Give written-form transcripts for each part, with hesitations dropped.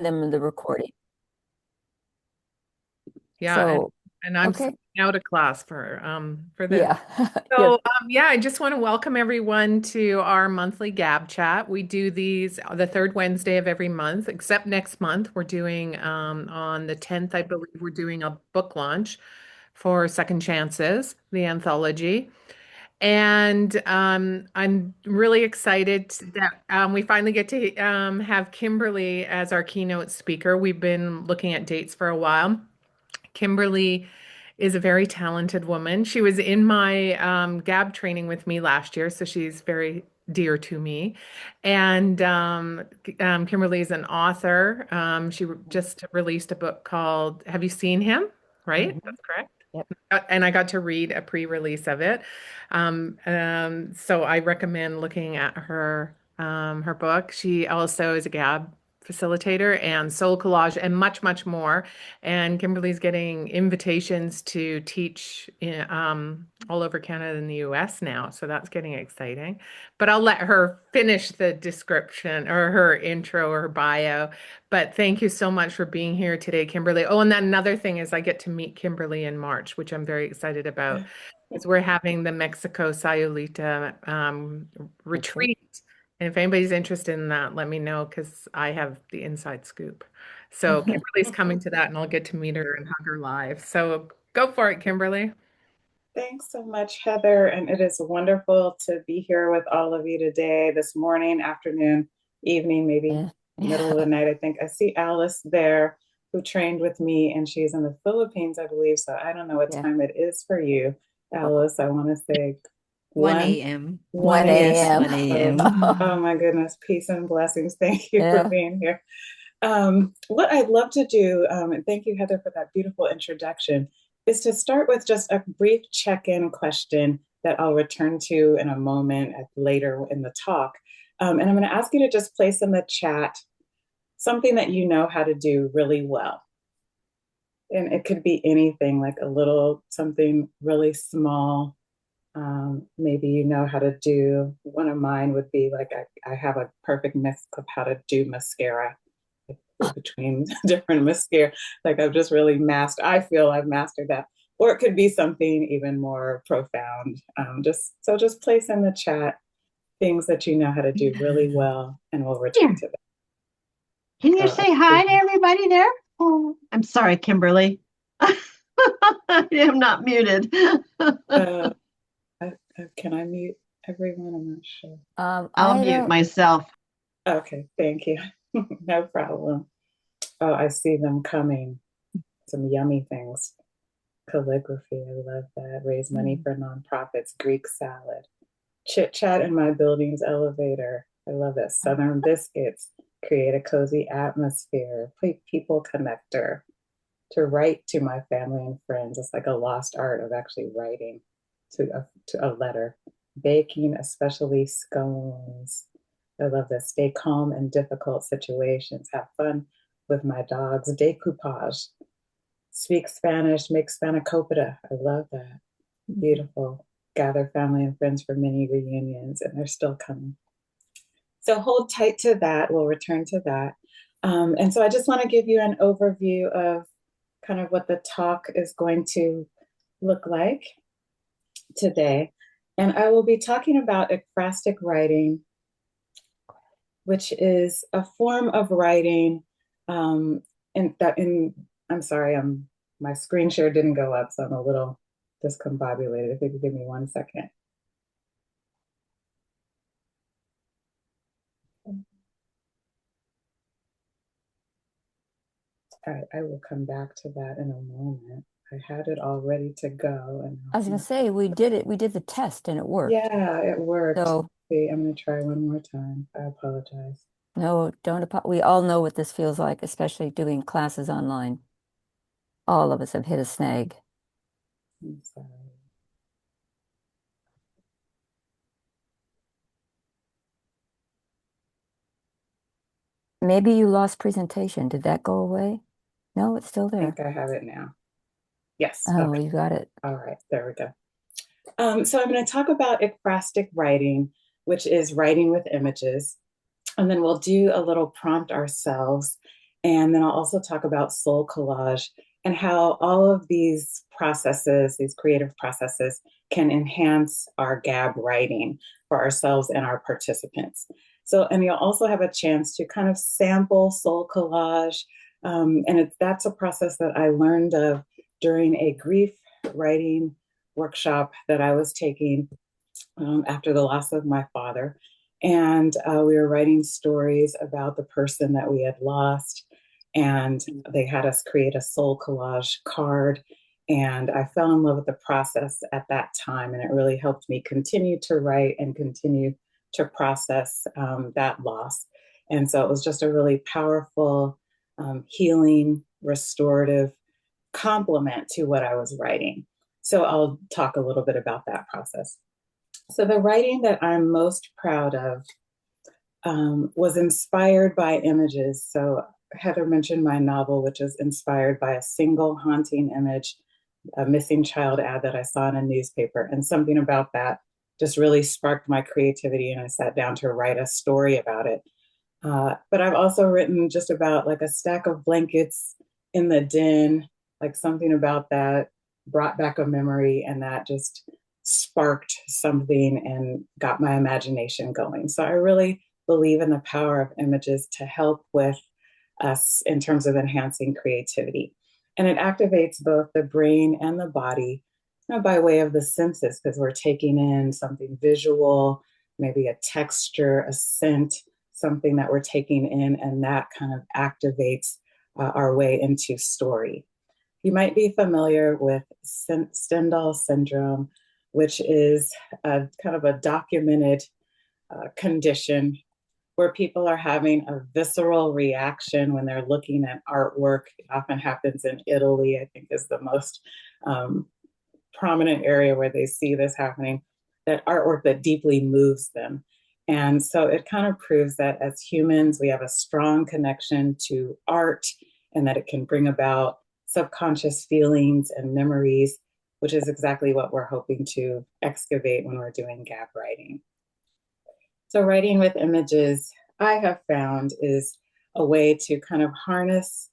them the recording. Yeah, So, and I'm okay. sitting out of class for this. Yeah. Yeah. So, yeah, I just want to welcome everyone to our monthly GAB chat. We do these the third Wednesday of every month, except next month. We're doing on the 10th, I believe, we're doing a book launch for Second Chances, the anthology. And I'm really excited that we finally get to have Kimberly as our keynote speaker. We've been looking at dates for a while. Kimberly is a very talented woman. She was in my GAB training with me last year, so she's very dear to me. And Kimberly is an author. She just released a book called Have You Seen Him? Right? Mhm. That's correct. Yep. And I got to read a pre-release of it. So I recommend looking at her book. She also is a GAB facilitator and soul collage and much, much more. And Kimberly's getting invitations to teach all over Canada and the US now. So that's getting exciting. But I'll let her finish the description or her intro or her bio. But thank you so much for being here today, Kimberly. Oh, and then another thing is I get to meet Kimberly in March, which I'm very excited about, because we're having the Mexico Sayulita Retreat. retreat. And if anybody's interested in that, let me know because I have the inside scoop. So Kimberly's coming to that, and I'll get to meet her and hug her live. So go for it, Kimberly. Thanks so much, Heather. And it is wonderful to be here with all of you today, this morning, afternoon, evening, maybe Yeah. middle of Yeah. the night. I think I see Alice there who trained with me, and she's in the Philippines, I believe. So I don't know what Yeah. time it is for you, Alice. I want to say 1 1, a.m. 1 Yes, a.m. 1 Oh, a.m. oh my goodness. Peace and blessings. Thank you for Yeah. being here. What I'd love to do, and thank you, Heather, for that beautiful introduction, is to start with just a brief check-in question that I'll return to in a moment later in the talk. And I'm going to ask you to just place in the chat something that you know how to do really well. And it could be anything, like a little something really small. Maybe you know how to do, one of mine would be like I have a perfect mix of how to do mascara between different mascara. Like I've just really mastered, I feel I've mastered that. Or it could be something even more profound. Just place in the chat things that you know how to do really well, and we'll return Here, to that. can you So say hi to everybody there? Oh, I'm sorry, Kimberly. I am not muted. uh, can I mute everyone? I'm not sure. I'll I mute don't. myself. Okay, thank you. No problem. Oh, I see them coming. Some yummy things. Calligraphy, I love that. Raise money for nonprofits. Greek salad. Chit chat in my building's elevator. I love that. Southern biscuits. Create a cozy atmosphere. Play people connector. To write to my family and friends. It's like a lost art of actually writing to a letter. Baking, especially scones. I love this. Stay calm in difficult situations. Have fun with my dogs. Decoupage. Speak Spanish, make spanakopita. I love that. Beautiful. Gather family and friends for mini reunions, and they're still coming. So hold tight to that. We'll return to that. And so I just want to give you an overview of kind of what the talk is going to look like today. And I will be talking about ekphrastic writing, which is a form of writing in I'm sorry, my screen share didn't go up, so I'm a little discombobulated. If you could give me 1 second. All right, I will come back to that in a moment. I had it all ready to go, and I was gonna say we did it. We did the test and it worked. yeah, it worked. So Let's see, I'm gonna try one more time. I apologize. no, don't. We all know what this feels like, especially doing classes online. All of us have hit a snag. I'm sorry. Maybe you lost presentation. Did that go away? No, it's still I there. think I have it now. Yes. Oh, Okay. you got it. All right. There we go. So I'm going to talk about ekphrastic writing, which is writing with images. And then we'll do a little prompt ourselves. And then I'll also talk about soul collage and how all of these processes, these creative processes, can enhance our GAB writing for ourselves and our participants. So, and you'll also have a chance to kind of sample soul collage. That's a process that I learned of during a grief writing workshop that I was taking after the loss of my father. And we were writing stories about the person that we had lost. And they had us create a soul collage card. And I fell in love with the process at that time. And it really helped me continue to write and continue to process that loss. And so it was just a really powerful, healing, restorative complement to what I was writing. So I'll talk a little bit about that process. So the writing that I'm most proud of was inspired by images. So Heather mentioned my novel, which is inspired by a single haunting image, a missing child ad that I saw in a newspaper. And something about that just really sparked my creativity, and I sat down to write a story about it. But I've also written just about like a stack of blankets in the den, like something about that brought back a memory, and that just sparked something and got my imagination going. So I really believe in the power of images to help with us in terms of enhancing creativity. And it activates both the brain and the body, by way of the senses, because we're taking in something visual, maybe a texture, a scent, something that we're taking in, and that kind of activates our way into story. You might be familiar with Stendhal syndrome, which is a kind of a documented condition where people are having a visceral reaction when they're looking at artwork. It often happens in Italy, I think is the most prominent area where they see this happening, that artwork that deeply moves them. And so it kind of proves that as humans, we have a strong connection to art, and that it can bring about subconscious feelings and memories, which is exactly what we're hoping to excavate when we're doing GAB writing. So writing with images, I have found, is a way to kind of harness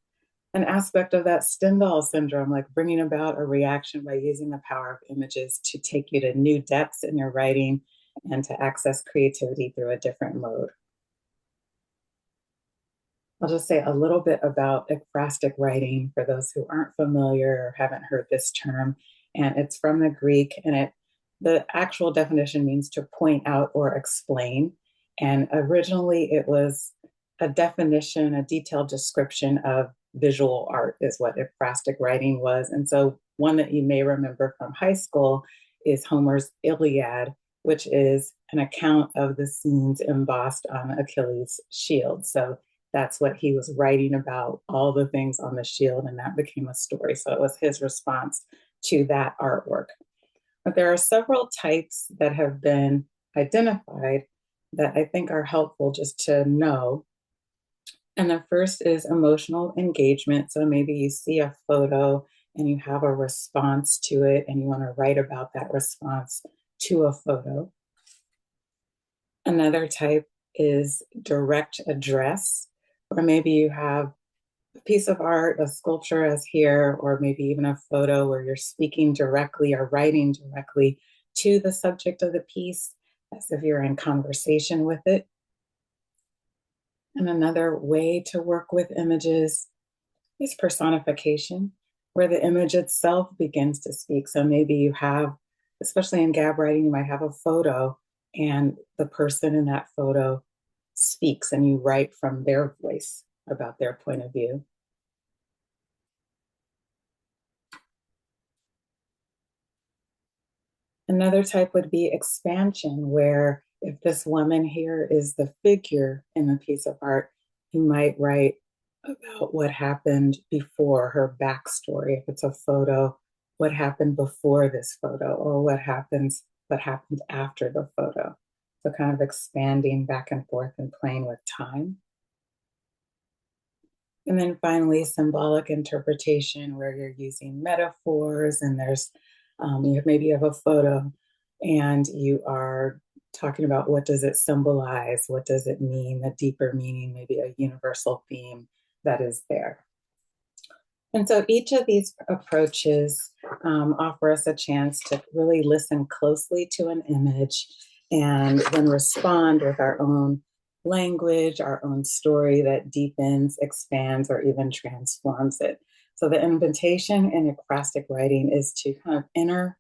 an aspect of that Stendhal syndrome, like bringing about a reaction by using the power of images to take you to new depths in your writing and to access creativity through a different mode. I'll just say a little bit about ekphrastic writing for those who aren't familiar or haven't heard this term. And it's from the Greek, and the actual definition means to point out or explain. And originally it was a definition, a detailed description of visual art is what ekphrastic writing was. And so one that you may remember from high school is Homer's Iliad, which is an account of the scenes embossed on Achilles' shield. So that's what he was writing about, all the things on the shield, and that became a story. So it was his response to that artwork. But there are several types that have been identified that I think are helpful just to know. And the first is emotional engagement. So maybe you see a photo and you have a response to it, and you want to write about that response to a photo. Another type is direct address, or maybe you have a piece of art, a sculpture as here, or maybe even a photo where you're speaking directly or writing directly to the subject of the piece as if you're in conversation with it. And another way to work with images is personification, where the image itself begins to speak. So maybe you have, especially in GAB writing, you might have a photo and the person in that photo speaks, and you write from their voice about their point of view. Another type would be expansion, where if this woman here is the figure in the piece of art, you might write about what happened before, her backstory. If it's a photo, what happened before this photo, or what happened after the photo. So kind of expanding back and forth and playing with time. And then finally, symbolic interpretation, where you're using metaphors, and there's maybe you have a photo and you are talking about what does it symbolize, what does it mean, the deeper meaning, maybe a universal theme that is there. And so each of these approaches offer us a chance to really listen closely to an image and then respond with our own language, our own story that deepens, expands, or even transforms it. So the invitation in acrostic writing is to kind of enter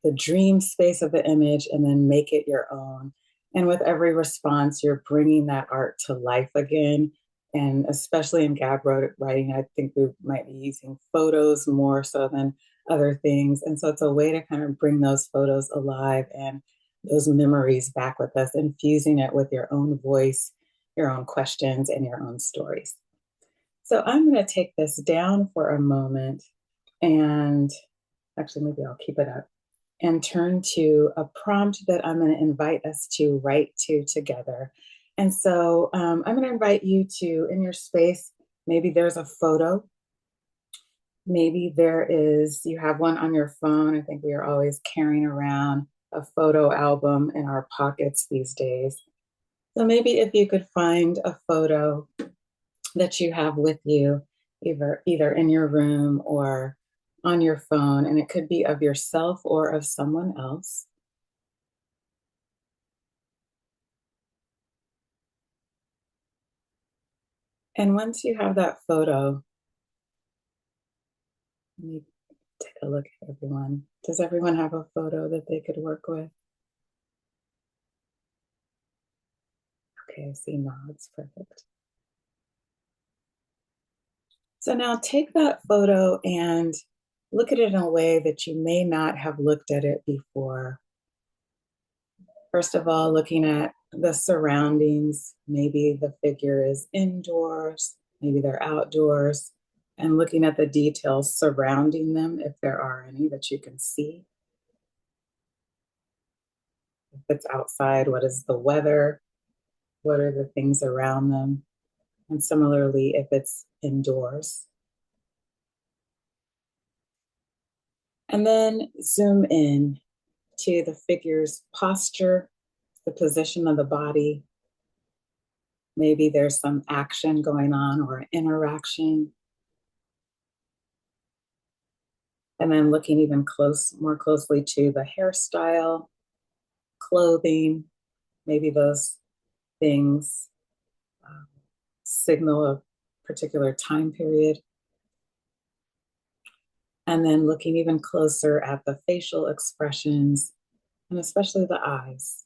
the dream space of the image and then make it your own. And with every response, you're bringing that art to life again. And especially in GAB writing, I think we might be using photos more so than other things. And so it's a way to kind of bring those photos alive and those memories back with us, infusing it with your own voice, your own questions, and your own stories. So I'm going to take this down for a moment, and actually, maybe I'll keep it up and turn to a prompt that I'm going to invite us to write to together. And so I'm going to invite you to, in your space, maybe there's a photo. Maybe you have one on your phone. I think we are always carrying around a photo album in our pockets these days. So maybe if you could find a photo that you have with you, either in your room or on your phone, and it could be of yourself or of someone else. And once you have that photo, let me take a look at everyone. Does everyone have a photo that they could work with? Okay, I see nods, perfect. So now take that photo and look at it in a way that you may not have looked at it before. First of all, looking at the surroundings, maybe the figure is indoors, maybe they're outdoors, and looking at the details surrounding them, if there are any that you can see. If it's outside, what is the weather? What are the things around them? And similarly, if it's indoors. And then zoom in to the figure's posture, the position of the body. Maybe there's some action going on or an interaction. And then looking even more closely to the hairstyle, clothing, maybe those things signal a particular time period. And then looking even closer at the facial expressions and especially the eyes.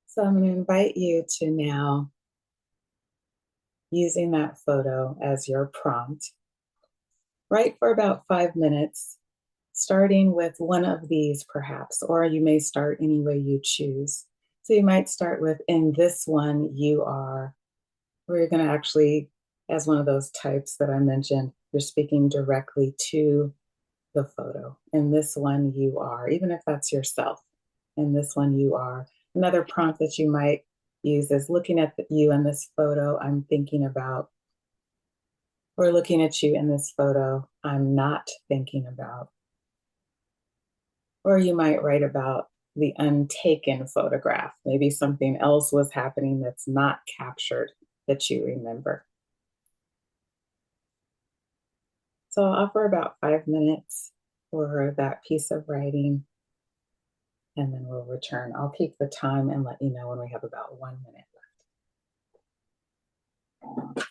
So I'm going to invite you to now, using that photo as your prompt, write for about 5 minutes, starting with one of these perhaps, or you may start any way you choose. So you might start with, in this one, you are, where you're going to actually, as one of those types that I mentioned, you're speaking directly to the photo. In this one, you are, even if that's yourself. In this one, you are. Another prompt that you might use is, looking at you in this photo, I'm thinking about, or looking at you in this photo, I'm not thinking about. Or you might write about the untaken photograph. Maybe something else was happening that's not captured that you remember. So I'll offer about 5 minutes for that piece of writing, and then we'll return. I'll keep the time and let you know when we have about 1 minute left.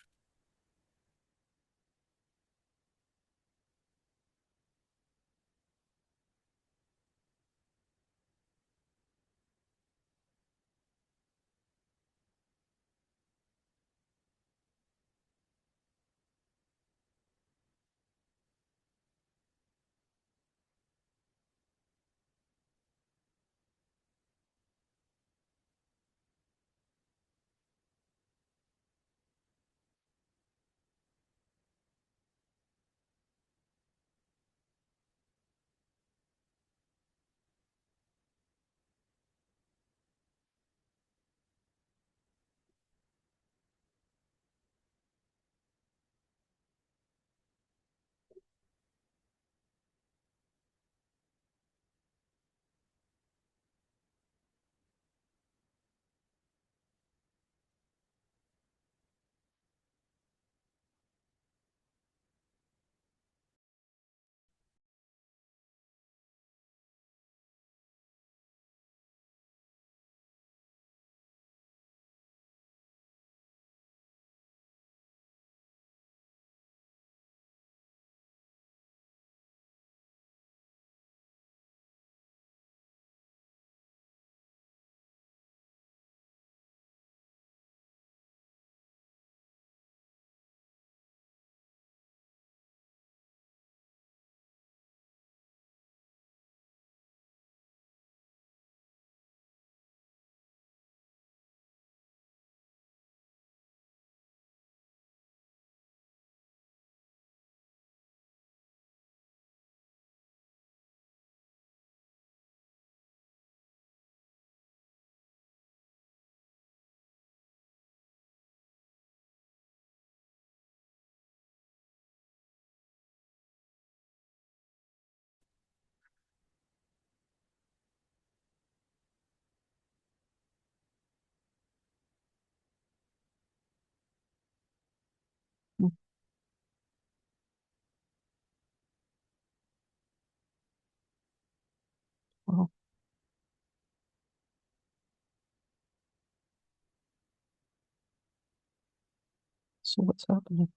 So what's happening?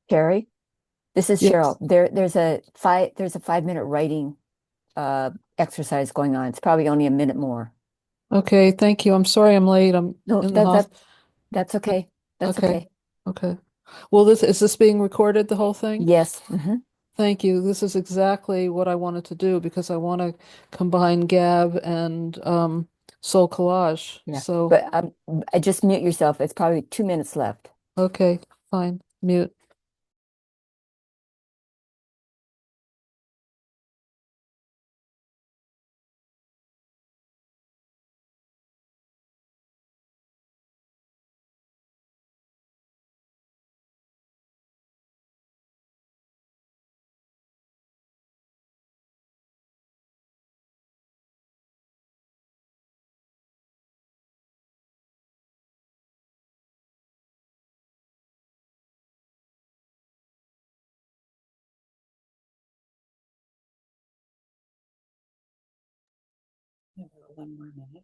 Carrie, this is Yes. Cheryl. There's a 5 minute writing exercise going on. It's probably only a minute more. Okay, thank you. I'm sorry I'm late. I'm No, in the hospital. that's okay. That's Okay. okay. Okay. Well, this is this being recorded, the whole thing? Yes. Thank you. This is exactly what I wanted to do because I want to combine Gab and Soul Collage. Yeah. So, But I just mute yourself. It's probably 2 minutes left. okay, fine. Mute. One more minute.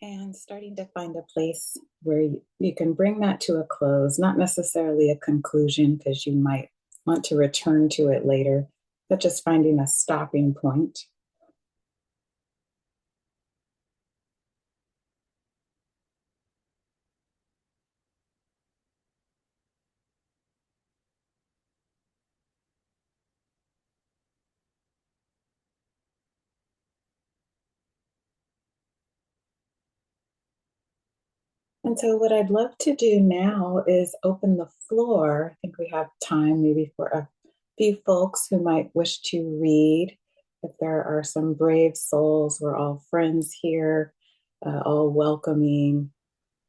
And starting to find a place where you can bring that to a close, not necessarily a conclusion, because you might want to return to it later, but just finding a stopping point. And so, what I'd love to do now is open the floor. I think we have time maybe for a few folks who might wish to read. If there are some brave souls, we're all friends here, all welcoming.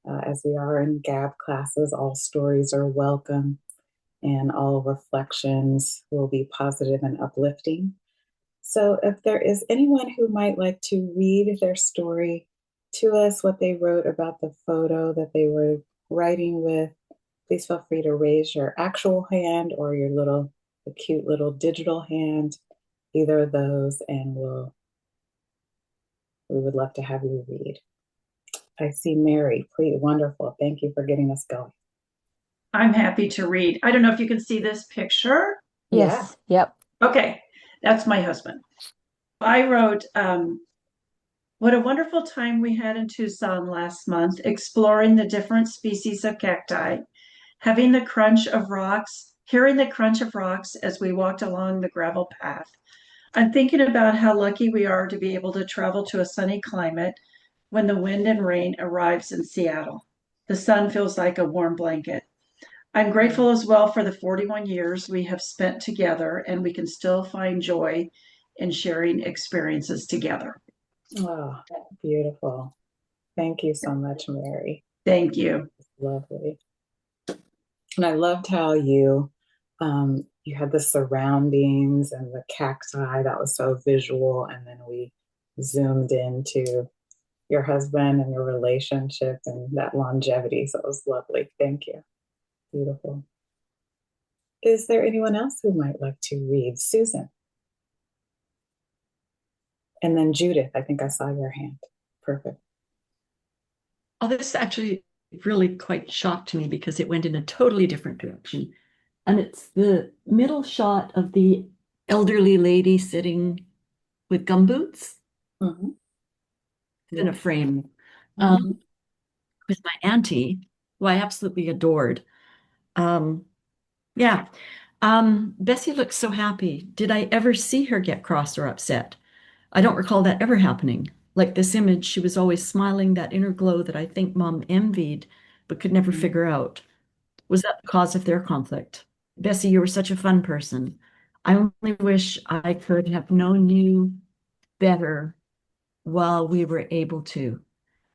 As we are in GAB classes, all stories are welcome and all reflections will be positive and uplifting. So, if there is anyone who might like to read their story to us, what they wrote about the photo that they were writing with, please feel free to raise your actual hand or your the cute little digital hand, either of those, and we would love to have you read. I see Mary. Please, wonderful. Thank you for getting us going. I'm happy to read. I don't know if you can see this picture. Yes. Yep. Okay, that's my husband. I wrote, what a wonderful time we had in Tucson last month, exploring the different species of cacti, having the crunch of rocks, hearing the crunch of rocks as we walked along the gravel path. I'm thinking about how lucky we are to be able to travel to a sunny climate when the wind and rain arrives in Seattle. The sun feels like a warm blanket. I'm grateful as well for the 41 years we have spent together, and we can still find joy in sharing experiences together. Oh, beautiful. Thank you so much, Mary. Thank you. Lovely. And I loved how you had the surroundings and the cacti. That was so visual. And then we zoomed into your husband and your relationship and that longevity. So it was lovely. Thank you. Beautiful. Is there anyone else who might like to read? Susan. And then Judith, I think I saw your hand. Perfect. Oh, this actually really quite shocked me because it went in a totally different direction. And it's the middle shot of the elderly lady sitting with gumboots Mm-hmm. in a frame. um, with my auntie, who I absolutely adored. Um, yeah. Bessie looks so happy. Did I ever see her get cross or upset? I don't recall that ever happening. Like this image, she was always smiling, that inner glow that I think Mom envied, but could never figure out. Was that the cause of their conflict? Bessie, you were such a fun person. I only wish I could have known you better while we were able to.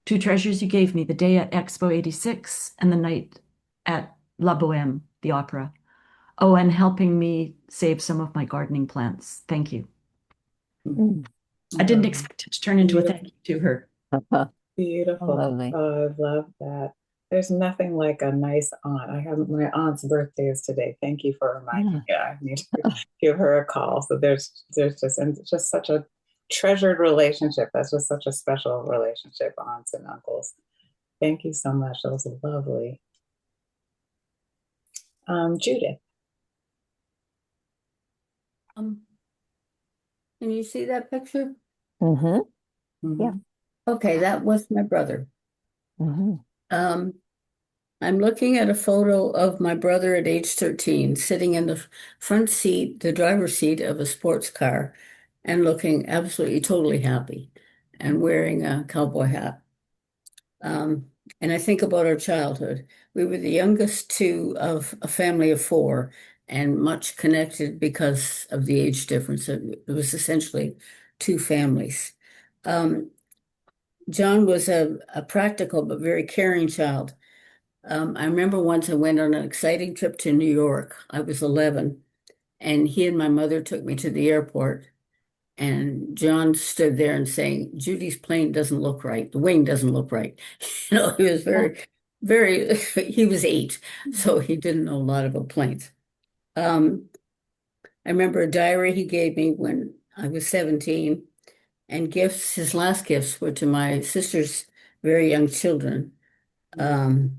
Two treasures you gave me, the day at Expo 86 and the night at La Boheme, the opera. Oh, and helping me save some of my gardening plants. Thank you. Mm. I didn't expect it to turn into a thank you to her. Beautiful. Lovely. Oh, I love that. There's nothing like a nice aunt. I have my aunt's birthday is today. Thank you for reminding me. I need to give her a call. So there's just and it's just such a treasured relationship. That's just such a special relationship, aunts and uncles. Thank you so much. That was lovely. Judith. Can you see that picture? Mm-hmm. Mhm. Yeah. Okay, that was my brother. Mm-hmm. I'm looking at a photo of my brother at age 13, sitting in the front seat, the driver's seat of a sports car, and looking absolutely totally happy and wearing a cowboy hat. Um, and I think about our childhood. We were the youngest two of a family of four and much connected because of the age difference. It was essentially two families. Um, John was a practical but very caring child. I remember once I went on an exciting trip to New York. I was 11, and he and my mother took me to the airport. And John stood there and saying, Judy's plane doesn't look right. The wing doesn't look right. He was very, he was 8, so he didn't know a lot about planes. Um, I remember a diary he gave me when I was 17, and gifts, his last gifts were to my sister's very young children. Um,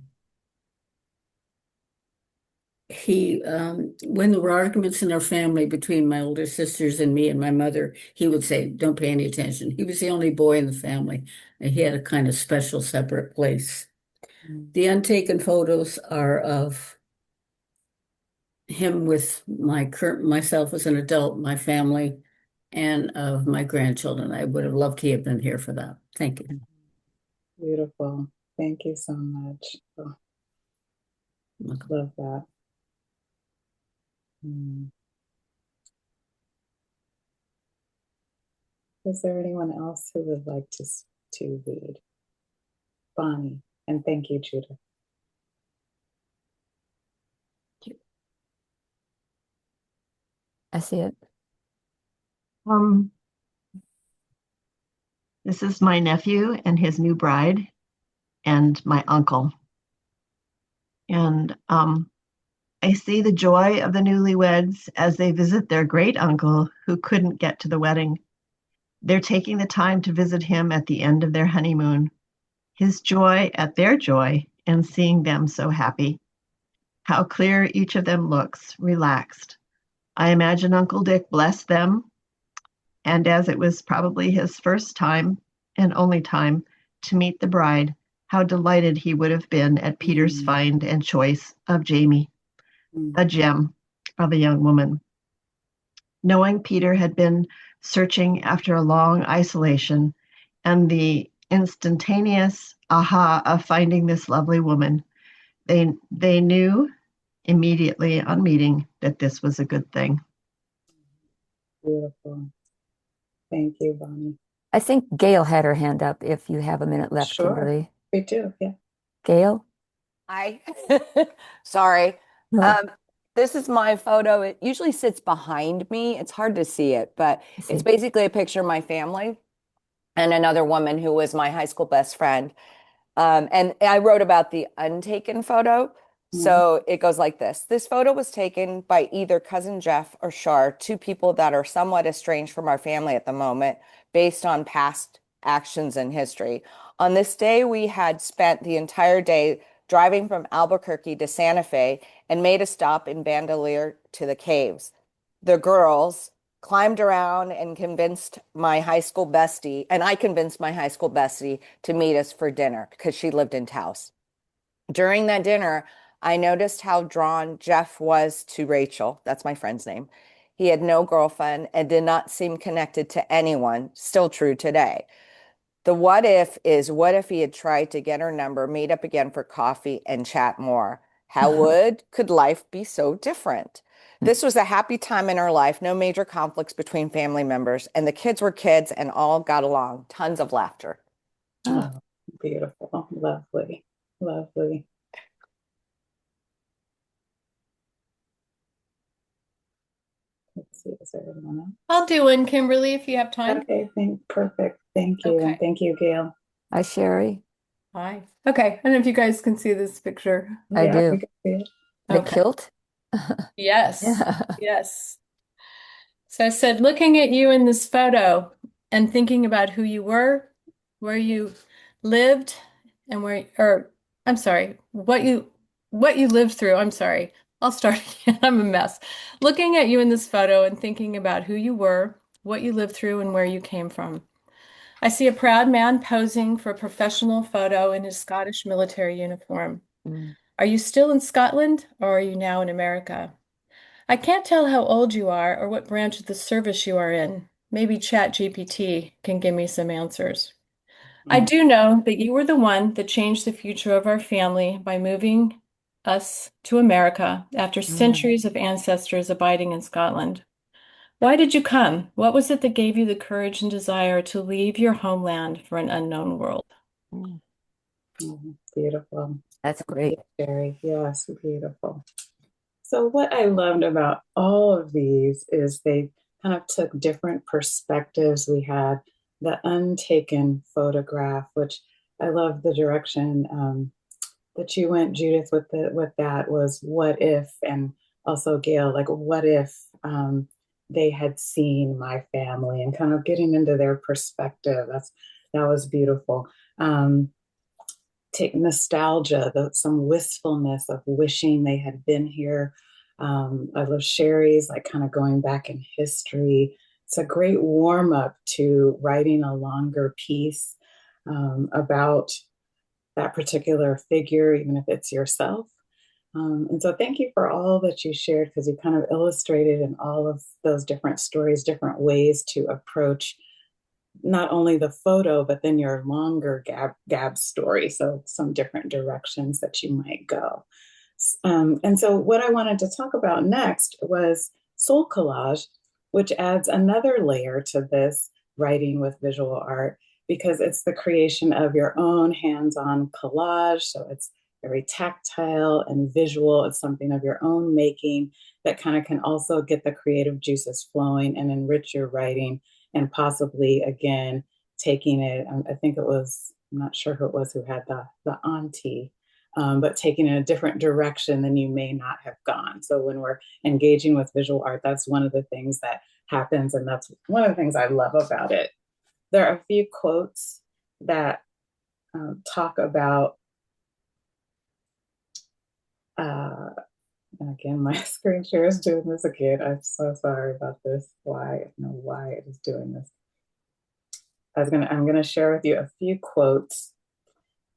when there were arguments in our family between my older sisters and me and my mother, he would say, don't pay any attention. He was the only boy in the family, and he had a kind of special separate place. The untaken photos are of him with myself as an adult, my family, and of my grandchildren. I would have loved to have been here for that. Thank you. Beautiful. Thank you so much. Oh, love that. Mm. Is there anyone else who would like to read? Bonnie, and thank you, Judith. I see it. Um, this is my nephew and his new bride and my uncle. And I see the joy of the newlyweds as they visit their great uncle who couldn't get to the wedding. They're taking the time to visit him at the end of their honeymoon. His joy at their joy and seeing them so happy. How clear each of them looks, relaxed. I imagine Uncle Dick blessed them, and as it was probably his first time and only time to meet the bride, how delighted he would have been at Peter's find and choice of Jamie, a gem of a young woman. Knowing Peter had been searching after a long isolation and the instantaneous aha of finding this lovely woman, they knew immediately on meeting that this was a good thing. Beautiful. Thank you, Bonnie. I think Gail had her hand up if you have a minute left, Sure. Kimberly. We do, yeah. Gail? Hi. Sorry. No. This is my photo. It usually sits behind me. It's hard to see it, but I see. it's basically a picture of my family and another woman who was my high school best friend. And I wrote about the untaken photo. So it goes like this. This photo was taken by either cousin Jeff or Shar, two people that are somewhat estranged from our family at the moment, based on past actions and history. On this day, we had spent the entire day driving from Albuquerque to Santa Fe and made a stop in Bandelier to the caves. The girls, climbed around and convinced my high school bestie, and I convinced my high school bestie to meet us for dinner because she lived in Taos. During that dinner, I noticed how drawn Jeff was to Rachel. That's my friend's name. He had no girlfriend and did not seem connected to anyone, still true today. The what if is what if he had tried to get her number, meet up again for coffee, and chat more? Could life be so different? This was a happy time in our life, no major conflicts between family members, and the kids were kids and all got along. Tons of laughter. Oh, beautiful. Lovely. Lovely. Let's see, is there anyone else? I'll do one, Kimberly, if you have time. Okay, perfect. Thank you. Okay. And thank you, Gail. Hi, Sherry. Hi. Okay. I don't know if you guys can see this picture. I Yeah, do. we can see it. The Okay. kilt? Yes. Yeah. Yes. So I said, looking at you in this photo and thinking about who you were, where you lived, and I'm sorry, what you lived through. I'm sorry. I'll start again. I'm a mess. Looking at you in this photo and thinking about who you were, what you lived through, and where you came from. I see a proud man posing for a professional photo in his Scottish military uniform. Mm. Are you still in Scotland or are you now in America? I can't tell how old you are or what branch of the service you are in. Maybe ChatGPT can give me some answers. I do know that you were the one that changed the future of our family by moving us to America after centuries of ancestors abiding in Scotland. Why did you come? What was it that gave you the courage and desire to leave your homeland for an unknown world? Mm. Beautiful. That's great. Very, yes, beautiful. So what I loved about all of these is they kind of took different perspectives. We had the untaken photograph, which I love the direction that you went, Judith, with that was what if, and also Gail, like what if they had seen my family and kind of getting into their perspective. That was beautiful. Take nostalgia, some wistfulness of wishing they had been here. I love Sherry's, like kind of going back in history. It's a great warm up to writing a longer piece about that particular figure, even if it's yourself. And so thank you for all that you shared, because you kind of illustrated in all of those different stories, different ways to approach not only the photo, but then your longer GAB story. So some different directions that you might go. And so what I wanted to talk about next was soul collage, which adds another layer to this writing with visual art, because it's the creation of your own hands-on collage. So it's very tactile and visual. It's something of your own making that kind of can also get the creative juices flowing and enrich your writing, and possibly, again, taking it, I think it was, I'm not sure who it was who had the auntie, but taking it in a different direction than you may not have gone. So when we're engaging with visual art, that's one of the things that happens, and that's one of the things I love about it. There are a few quotes that talk about, and again, my screen share is doing this again. I'm so sorry about this. I don't know why it is doing this. I'm gonna share with you a few quotes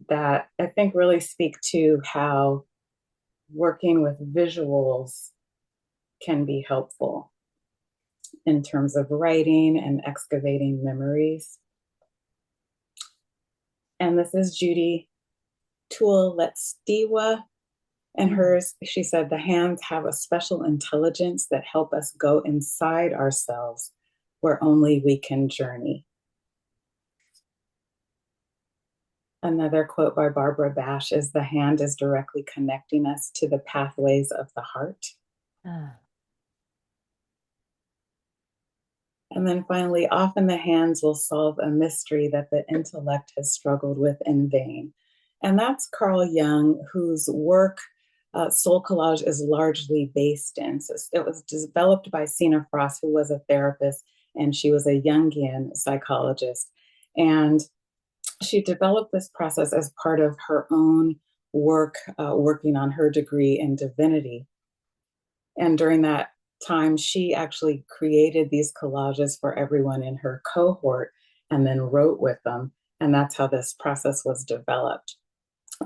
that I think really speak to how working with visuals can be helpful in terms of writing and excavating memories. And this is Judy Tuoletsdiwa. And hers, she said, the hands have a special intelligence that help us go inside ourselves where only we can journey. Another quote by Barbara Bash is, the hand is directly connecting us to the pathways of the heart. And then finally, often the hands will solve a mystery that the intellect has struggled with in vain. And that's Carl Jung, whose work soul collage is largely based in. So it was developed by Sina Frost, who was a therapist, and she was a Jungian psychologist. And she developed this process as part of her own work, working on her degree in divinity. And during that time, she actually created these collages for everyone in her cohort and then wrote with them. And that's how this process was developed.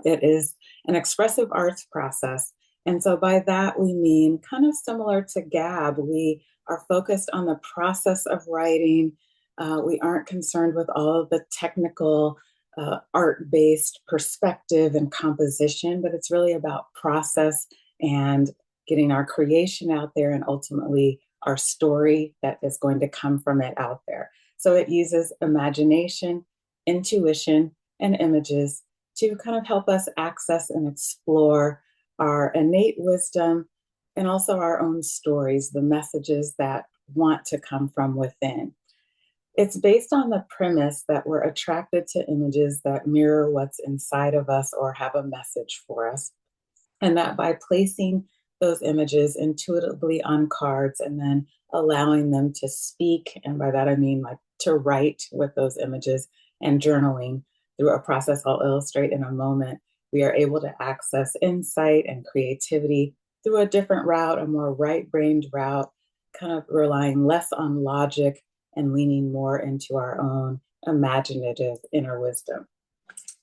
It is an expressive arts process. And so by that, we mean kind of similar to GAB. We are focused on the process of writing. We aren't concerned with all of the technical art-based perspective and composition, but it's really about process and getting our creation out there and ultimately our story that is going to come from it out there. So it uses imagination, intuition, and images to kind of help us access and explore our innate wisdom and also our own stories, the messages that want to come from within. It's based on the premise that we're attracted to images that mirror what's inside of us or have a message for us. And that by placing those images intuitively on cards and then allowing them to speak, and by that I mean like to write with those images and journaling through a process I'll illustrate in a moment, we are able to access insight and creativity through a different route, a more right-brained route, kind of relying less on logic and leaning more into our own imaginative inner wisdom.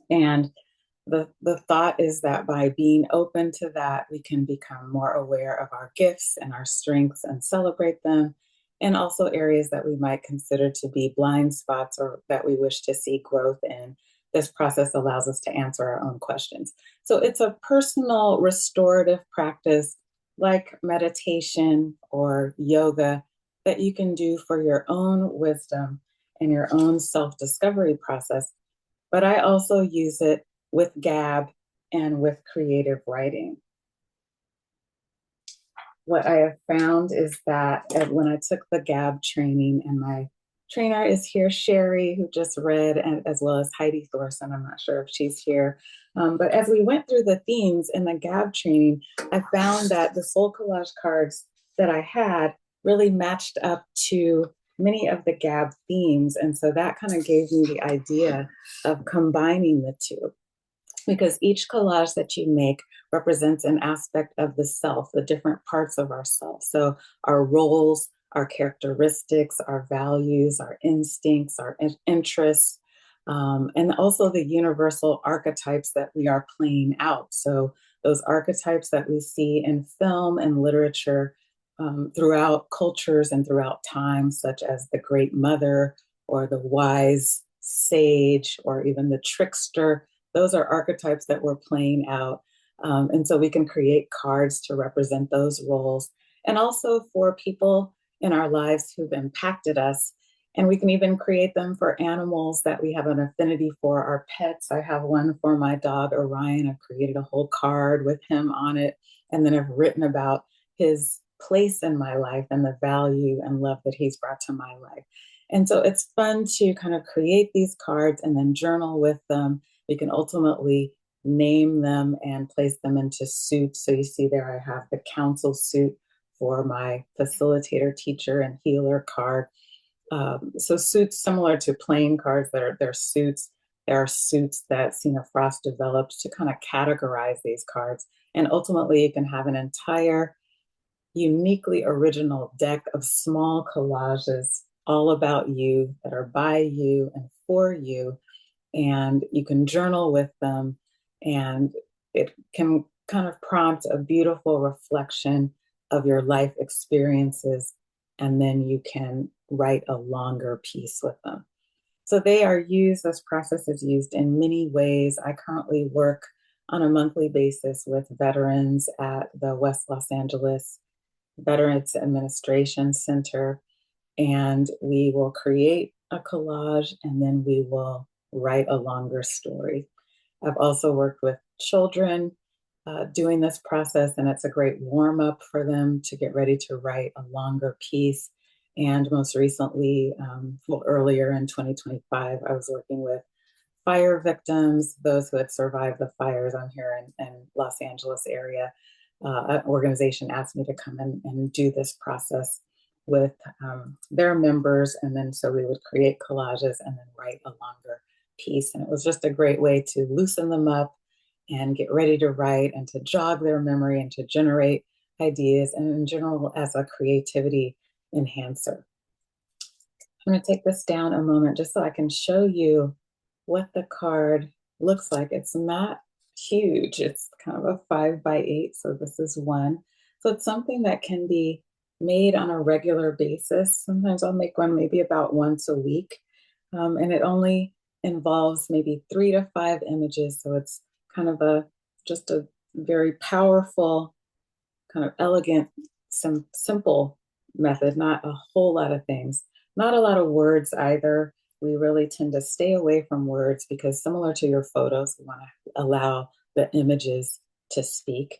And the thought is that by being open to that, we can become more aware of our gifts and our strengths and celebrate them, and also areas that we might consider to be blind spots or that we wish to see growth in. This process allows us to answer our own questions. So it's a personal restorative practice like meditation or yoga that you can do for your own wisdom and your own self-discovery process. But I also use it with GAB and with creative writing. What I have found is that when I took the GAB training, and my trainer is here, Sherry, who just read, and as well as Heidi Thorson, I'm not sure if she's here. But as we went through the themes in the GAB training, I found that the soul collage cards that I had really matched up to many of the GAB themes. And so that kind of gave me the idea of combining the two, because each collage that you make represents an aspect of the self, the different parts of ourself. So our roles, our characteristics, our values, our instincts, our interests, and also the universal archetypes that we are playing out. So those archetypes that we see in film and literature throughout cultures and throughout time, such as the great mother or the wise sage or even the trickster. Those are archetypes that we're playing out. And so we can create cards to represent those roles, and also for people in our lives who've impacted us. And we can even create them for animals that we have an affinity for, our pets. I have one for my dog, Orion. I've created a whole card with him on it. And then I've written about his place in my life and the value and love that he's brought to my life. And so it's fun to kind of create these cards and then journal with them. We can ultimately name them and place them into suits. So you see there, I have the council suit for my facilitator, teacher, and healer card. So suits similar to playing cards, they're suits. There are suits that Sina Frost developed to kind of categorize these cards. And ultimately, you can have an entire uniquely original deck of small collages all about you that are by you and for you. And you can journal with them, and it can kind of prompt a beautiful reflection of your life experiences, and then you can write a longer piece with them. So they are used, this process is used in many ways. I currently work on a monthly basis with veterans at the West Los Angeles Veterans Administration Center, and we will create a collage and then we will write a longer story. I've also worked with children doing this process, and it's a great warm up for them to get ready to write a longer piece. And most recently, earlier in 2025, I was working with fire victims, those who had survived the fires on here in Los Angeles area. An organization asked me to come in and do this process with their members. And then so we would create collages and then write a longer piece. And it was just a great way to loosen them up and get ready to write and to jog their memory and to generate ideas and in general as a creativity enhancer. I'm going to take this down a moment just so I can show you what the card looks like. It's not huge. It's kind of a 5x8, so this is one. So it's something that can be made on a regular basis. Sometimes I'll make one maybe about once a week, and it only involves maybe 3 to 5 images. So it's kind of just a very powerful, kind of elegant, some simple method, not a whole lot of things, not a lot of words either. We really tend to stay away from words because similar to your photos, we want to allow the images to speak.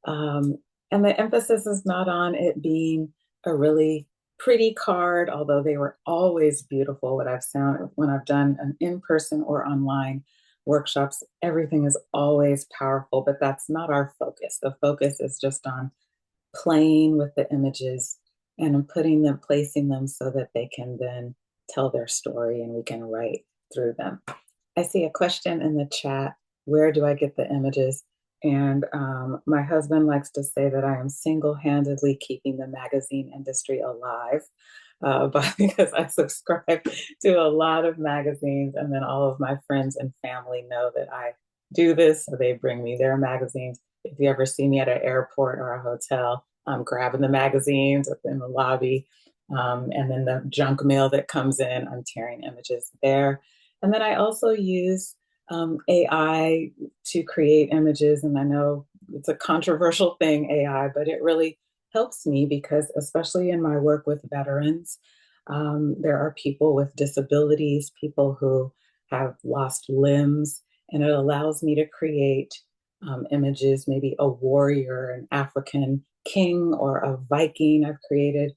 And the emphasis is not on it being a really pretty card, although they were always beautiful. What I've found when I've done an in-person or online workshops, everything is always powerful, but that's not our focus. The focus is just on playing with the images and placing them so that they can then tell their story and we can write through them. I see a question in the chat, where do I get the images? And my husband likes to say that I am single-handedly keeping the magazine industry alive, but because I subscribe to a lot of magazines, and then all of my friends and family know that I do this, so they bring me their magazines. If you ever see me at an airport or a hotel, I'm grabbing the magazines in the lobby, and then the junk mail that comes in, I'm tearing images there. And then I also use AI to create images. And I know it's a controversial thing, AI, but it really helps me because, especially in my work with veterans, there are people with disabilities, people who have lost limbs, and it allows me to create images, maybe a warrior, an African king, or a Viking. I've created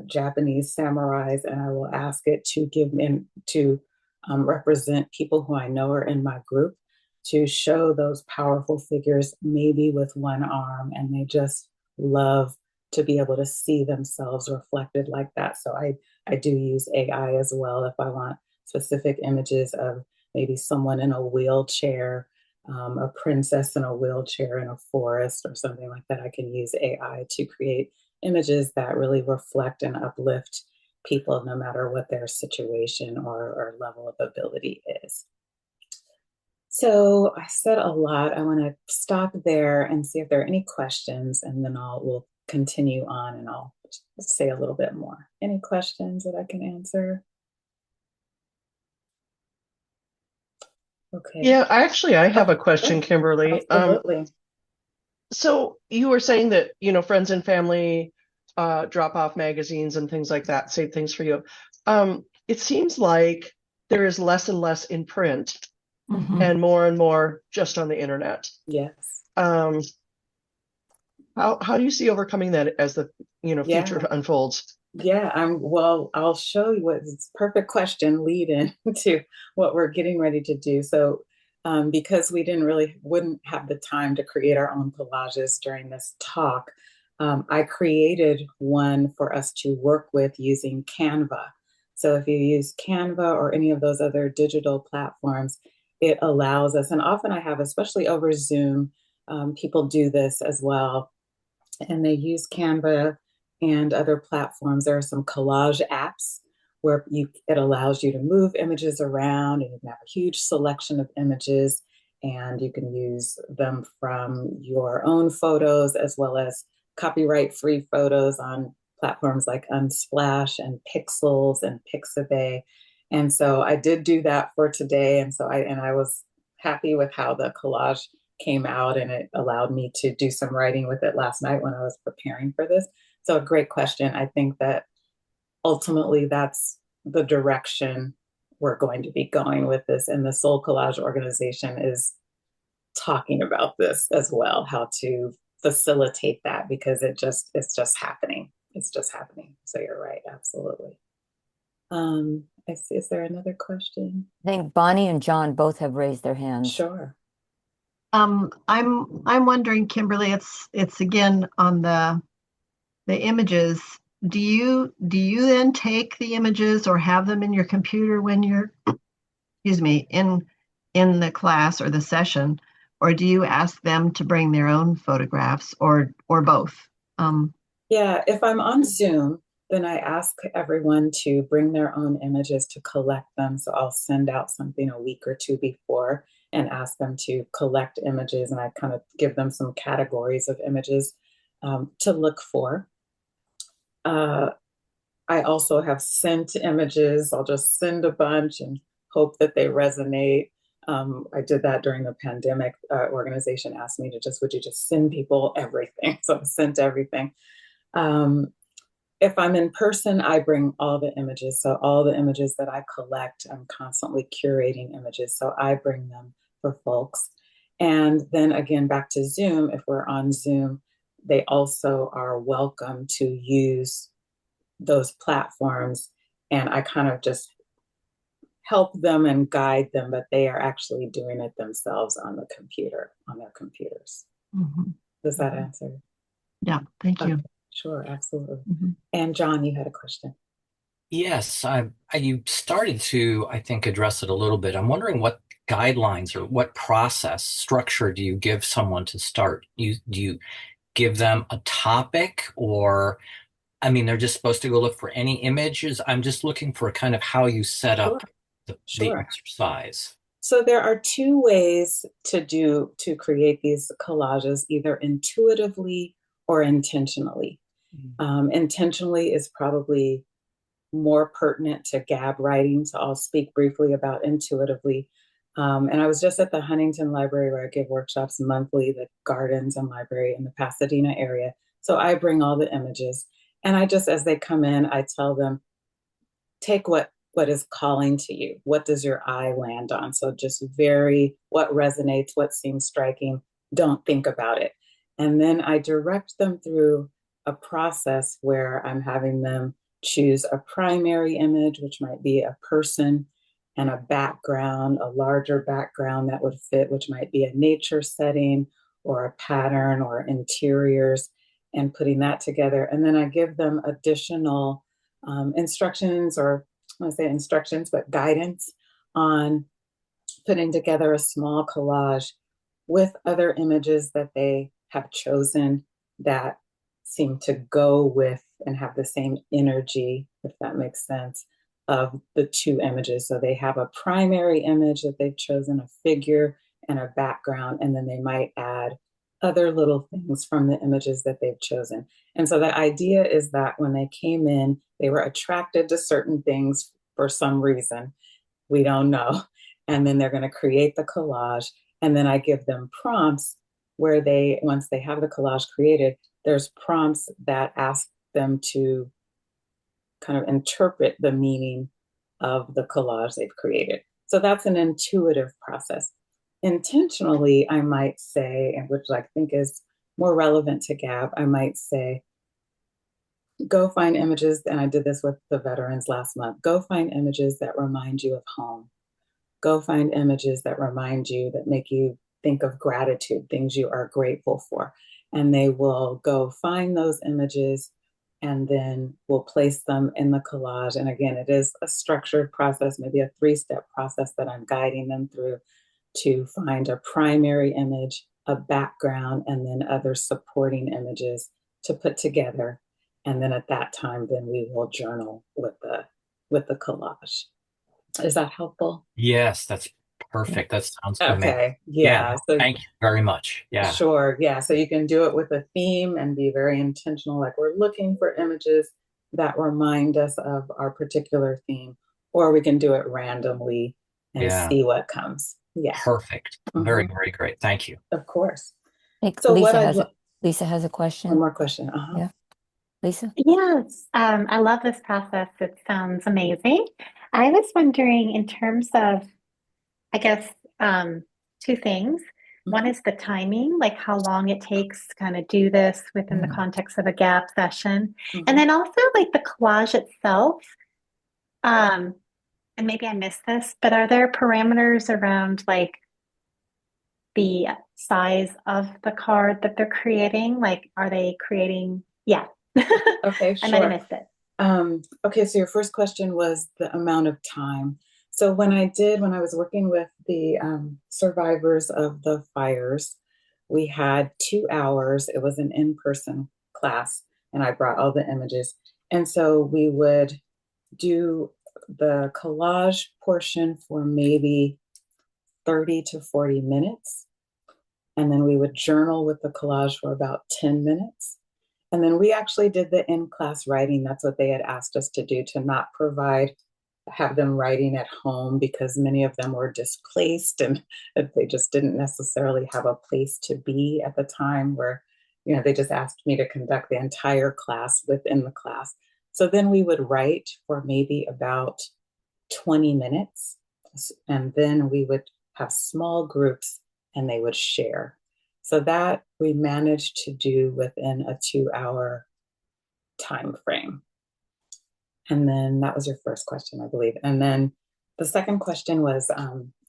Japanese samurais, and I will ask it to give me to represent people who I know are in my group, to show those powerful figures, maybe with one arm, and they just love to be able to see themselves reflected like that. So I do use AI as well if I want specific images of maybe someone in a wheelchair, a princess in a wheelchair in a forest or something like that. I can use AI to create images that really reflect and uplift people no matter what their situation or level of ability is. So I said a lot. I want to stop there and see if there are any questions, and then we'll continue on and I'll say a little bit more. Any questions that I can answer? Okay. Yeah, I have a question, Kimberly. Absolutely. So you were saying that, friends and family drop off magazines and things like that, save things for you. It seems like there is less and less in print and more just on the internet. Yes. How do you see overcoming that as the future unfolds? Yeah, I'll show you it's a perfect question lead in to what we're getting ready to do. So because we wouldn't have the time to create our own collages during this talk, I created one for us to work with using Canva. So if you use Canva or any of those other digital platforms, it allows us, and often I have, especially over Zoom, people do this as well, and they use Canva and other platforms. There are some collage apps where it allows you to move images around, and you can have a huge selection of images, and you can use them from your own photos as well as copyright-free photos on platforms like Unsplash and Pixels and Pixabay. And so I did do that for today, and I was happy with how the collage came out, and it allowed me to do some writing with it last night when I was preparing for this. So a great question. I think that ultimately that's the direction we're going to be going with this. And the Soul Collage organization is talking about this as well, how to facilitate that, because it's just happening. It's just happening. So you're right. Absolutely. I see. Is there another question? I think Bonnie and John both have raised their hands. Sure. I'm wondering, Kimberly, it's again on the images. Do you then take the images or have them in your computer when you're, excuse me, in the class or the session, or do you ask them to bring their own photographs, or both? Yeah, if I'm on Zoom, then I ask everyone to bring their own images to collect them. So I'll send out something a week or two before and ask them to collect images, and I kind of give them some categories of images to look for. I also have sent images. I'll just send a bunch and hope that they resonate. I did that during the pandemic. Organization asked me to would you just send people everything? So I sent everything. Um, if I'm in person, I bring all the images. So all the images that I collect, I'm constantly curating images. So I bring them for folks. And then again, back to Zoom, if we're on Zoom, they also are welcome to use those platforms. And I kind of just help them and guide them, but they are actually doing it themselves on the computer, on their computers. Mhm. Does that answer? Yeah, thank you. Okay, sure, absolutely. And John, you had a question. Yes, you started to, I think, address it a little bit. I'm wondering what guidelines or what process structure do you give someone to start? Do you give them a topic, or, I mean, they're just supposed to go look for any images? I'm just looking for kind of how you set Sure, up the sure. exercise. So there are two ways to create these collages, either intuitively or intentionally. Intentionally is probably more pertinent to GAB writing, so I'll speak briefly about intuitively. And I was just at the Huntington Library where I give workshops monthly, the gardens and library in the Pasadena area. So I bring all the images, and I just, as they come in, I tell them, take what is calling to you. What does your eye land on? So just very what resonates, what seems striking. Don't think about it. And then I direct them through a process where I'm having them choose a primary image, which might be a person, and a background, a larger background that would fit, which might be a nature setting or a pattern or interiors, and putting that together. And then I give them additional instructions, or I want to say instructions, but guidance on putting together a small collage with other images that they have chosen that seem to go with and have the same energy, if that makes sense, of the two images. So they have a primary image that they've chosen, a figure and a background, and then they might add other little things from the images that they've chosen. And so the idea is that when they came in, they were attracted to certain things for some reason. We don't know. And then they're going to create the collage. And then I give them prompts where they, once they have the collage created, there's prompts that ask them to kind of interpret the meaning of the collage they've created. So that's an intuitive process. Intentionally, I might say, and which I think is more relevant to GAB, I might say, go find images, and I did this with the veterans last month. Go find images that remind you of home. Go find images that remind you, that make you think of gratitude, things you are grateful for. And they will go find those images and then we'll place them in the collage. And again, it is a structured process, maybe a 3-step process that I'm guiding them through to find a primary image, a background, and then other supporting images to put together. And then at that time, then we will journal with the collage. Is that helpful? Yes, that's perfect. That sounds amazing. Okay, Yeah, yeah. So thank you very much. Yeah. sure, yeah. So you can do it with a theme and be very intentional. Like, we're looking for images that remind us of our particular theme, or we can do it randomly and Yeah. see what comes. Yeah. Perfect. Very, very great. Thank you. Of course. Hey, So what I Lisa has a one question. more question. Yeah, Lisa? Yes, I love this process. It sounds amazing. I was wondering, in terms of, I guess, two things. One is the timing, like how long it takes to kind of do this within the context of a GAP session. And then also like the collage itself. And maybe I missed this, but are there parameters around like the size of the card that they're creating? Like, are they creating? Yeah. Okay, I might have sure. missed it. Okay, so your first question was the amount of time. So when I was working with the survivors of the fires, we had 2 hours. It was an in-person class, and I brought all the images. And so we would do the collage portion for maybe 30 to 40 minutes. And then we would journal with the collage for about 10 minutes. And then we actually did the in-class writing. That's what they had asked us to do, to not have them writing at home, because many of them were displaced and they just didn't necessarily have a place to be at the time, where, they just asked me to conduct the entire class within the class. So then we would write for maybe about 20 minutes, and then we would have small groups and they would share. So that we managed to do within a 2-hour time frame. And then that was your first question, I believe. And then the second question was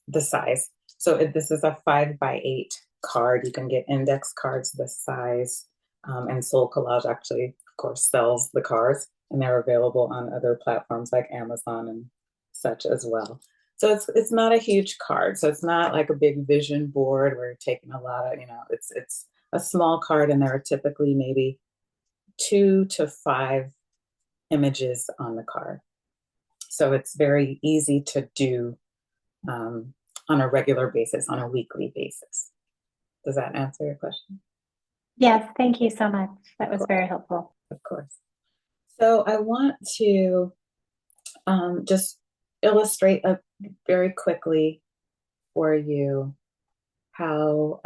the size. So this is a 5x8 card. You can get index cards this size. And Soul Collage actually, of course, sells the cards, and they're available on other platforms like Amazon and such as well. So it's not a huge card. So it's not like a big vision board where you're taking a lot of, it's a small card, and there are typically maybe 2 to 5 images on the card. So it's very easy to do on a regular basis, on a weekly basis. Does that answer your question? Yes, thank you so much. That was very helpful. Of course. So I want to just illustrate very quickly for you how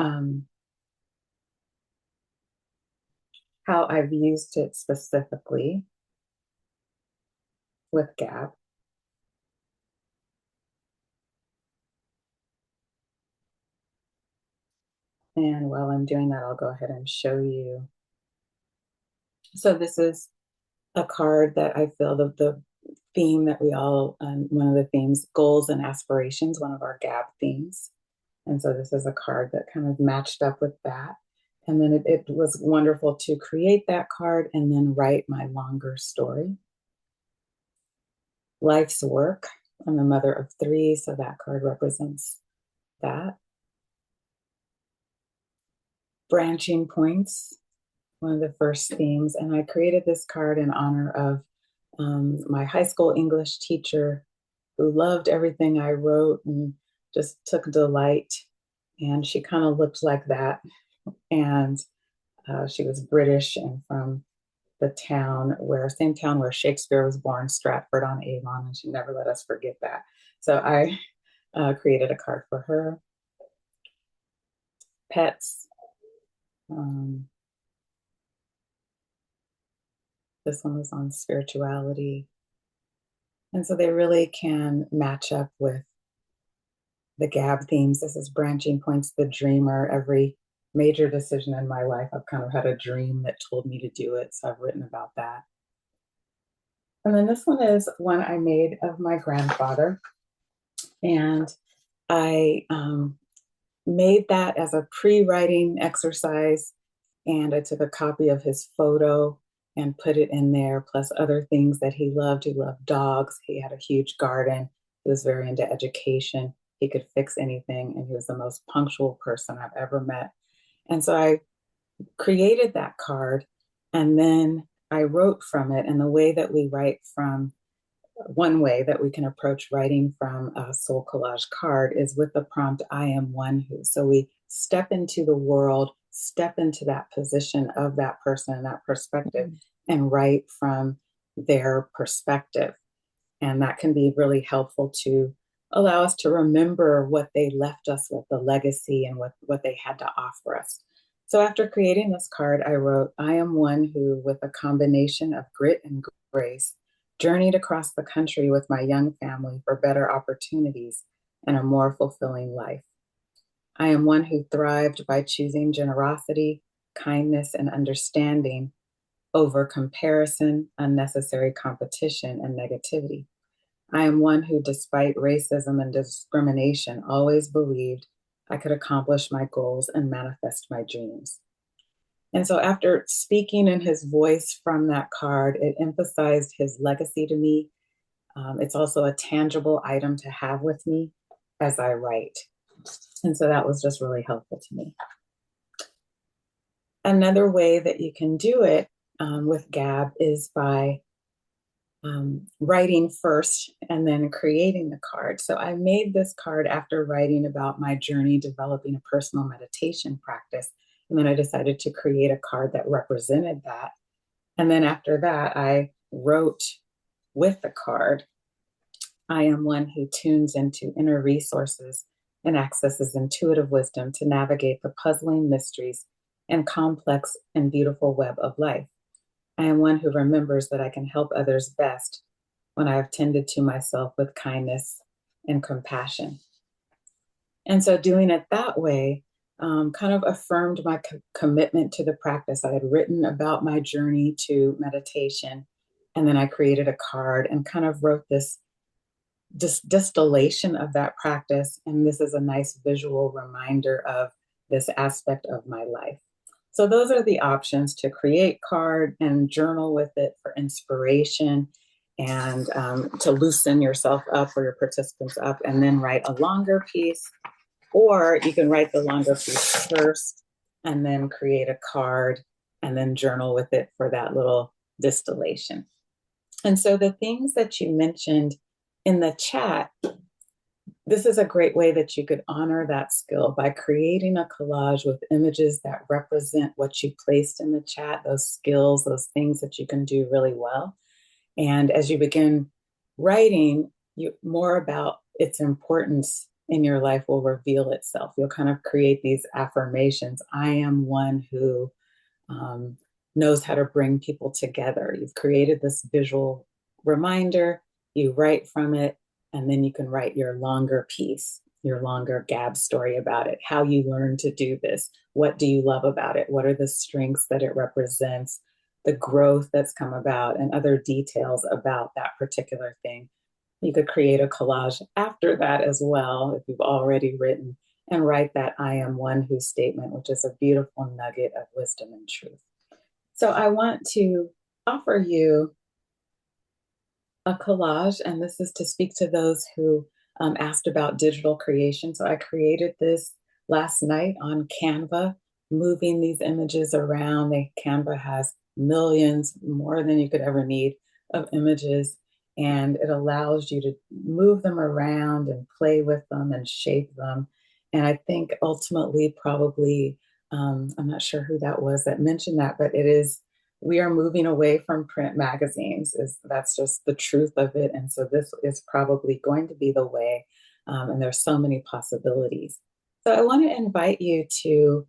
I've used it specifically with GAB. And while I'm doing that, I'll go ahead and show you. So this is a card that I feel the theme that we all, one of the themes, goals and aspirations, one of our GAB themes. And so this is a card that kind of matched up with that. And then it was wonderful to create that card and then write my longer story. Life's work. I'm a mother of 3, so that card represents that. Branching points, one of the first themes. And I created this card in honor of my high school English teacher, who loved everything I wrote and just took delight. And she kind of looked like that. And she was British and from the same town where Shakespeare was born, Stratford-on-Avon, and she never let us forget that. So I created a card for her. Pets. This one was on spirituality. And so they really can match up with the GAB themes. This is branching points, the dreamer. Every major decision in my life, I've kind of had a dream that told me to do it. So I've written about that. And then this one is one I made of my grandfather. And I made that as a pre-writing exercise. And I took a copy of his photo and put it in there, plus other things that he loved. He loved dogs. He had a huge garden. He was very into education. He could fix anything, and he was the most punctual person I've ever met. And so I created that card, and then I wrote from it. And the way that we write from, one way that we can approach writing from a Soul Collage card is with the prompt, I am one who. So we step into the world, step into that position of that person and that perspective, and write from their perspective. And that can be really helpful to allow us to remember what they left us with, the legacy and what they had to offer us. So after creating this card, I wrote, I am one who, with a combination of grit and grace, journeyed across the country with my young family for better opportunities and a more fulfilling life. I am one who thrived by choosing generosity, kindness, and understanding over comparison, unnecessary competition, and negativity. I am one who, despite racism and discrimination, always believed I could accomplish my goals and manifest my dreams. And so after speaking in his voice from that card, it emphasized his legacy to me. It's also a tangible item to have with me as I write. And so that was just really helpful to me. Another way that you can do it with GAB is by writing first and then creating the card. So I made this card after writing about my journey developing a personal meditation practice. And then I decided to create a card that represented that. And then after that, I wrote with the card, I am one who tunes into inner resources and accesses intuitive wisdom to navigate the puzzling mysteries and complex and beautiful web of life. I am one who remembers that I can help others best when I have tended to myself with kindness and compassion. And so doing it that way kind of affirmed my commitment to the practice. I had written about my journey to meditation, and then I created a card and kind of wrote this distillation of that practice. And this is a nice visual reminder of this aspect of my life. So those are the options: to create card and journal with it for inspiration, and to loosen yourself up or your participants up, and then write a longer piece. Or you can write the longer piece first and then create a card and then journal with it for that little distillation. And so the things that you mentioned in the chat, this is a great way that you could honor that skill by creating a collage with images that represent what you placed in the chat, those skills, those things that you can do really well. And as you begin writing, more about its importance in your life will reveal itself. You'll kind of create these affirmations. I am one who knows how to bring people together. You've created this visual reminder, you write from it, and then you can write your longer piece, your longer GAB story about it, how you learned to do this, what do you love about it, what are the strengths that it represents, the growth that's come about, and other details about that particular thing. You could create a collage after that as well, if you've already written, and write that I am one who statement, which is a beautiful nugget of wisdom and truth. So I want to offer you a collage, and this is to speak to those who asked about digital creation. So I created this last night on Canva, moving these images around. Canva has millions, more than you could ever need, of images, and it allows you to move them around and play with them and shape them. And I think ultimately, probably, I'm not sure who that was that mentioned that, but we are moving away from print magazines. That's just the truth of it. And so this is probably going to be the way. And there's so many possibilities. So I want to invite you to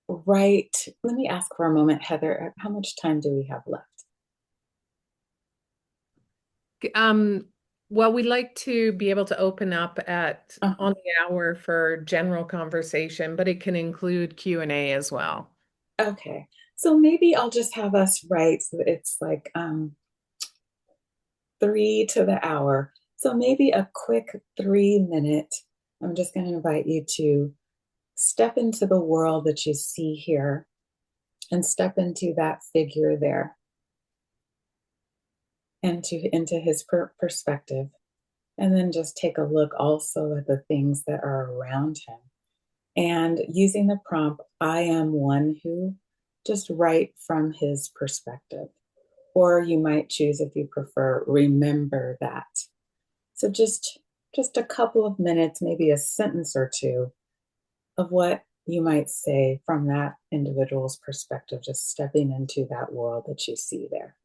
write. Let me ask for a moment, Heather, how much time do we have left? Well, we'd like to be able to open up at on the hour for general conversation, but it can include Q&A as well. Okay, so maybe I'll just have us write. So it's like 3 to the hour. So maybe a quick 3 minute. I'm just going to invite you to step into the world that you see here and step into that figure there, into his perspective. And then just take a look also at the things that are around him. And using the prompt, I am one who, just write from his perspective. Or you might choose, if you prefer, remember that. So just a couple of minutes, maybe a sentence or two of what you might say from that individual's perspective, just stepping into that world that you see there.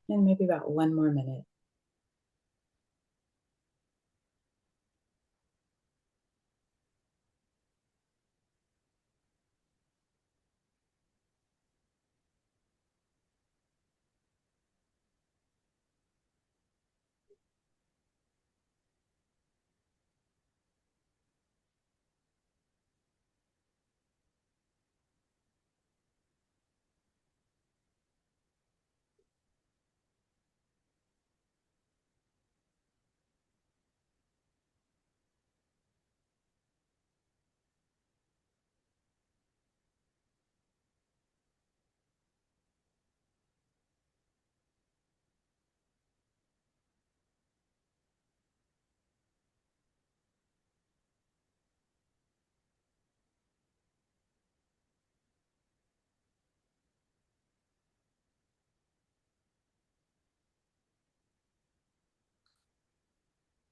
And maybe about one more minute.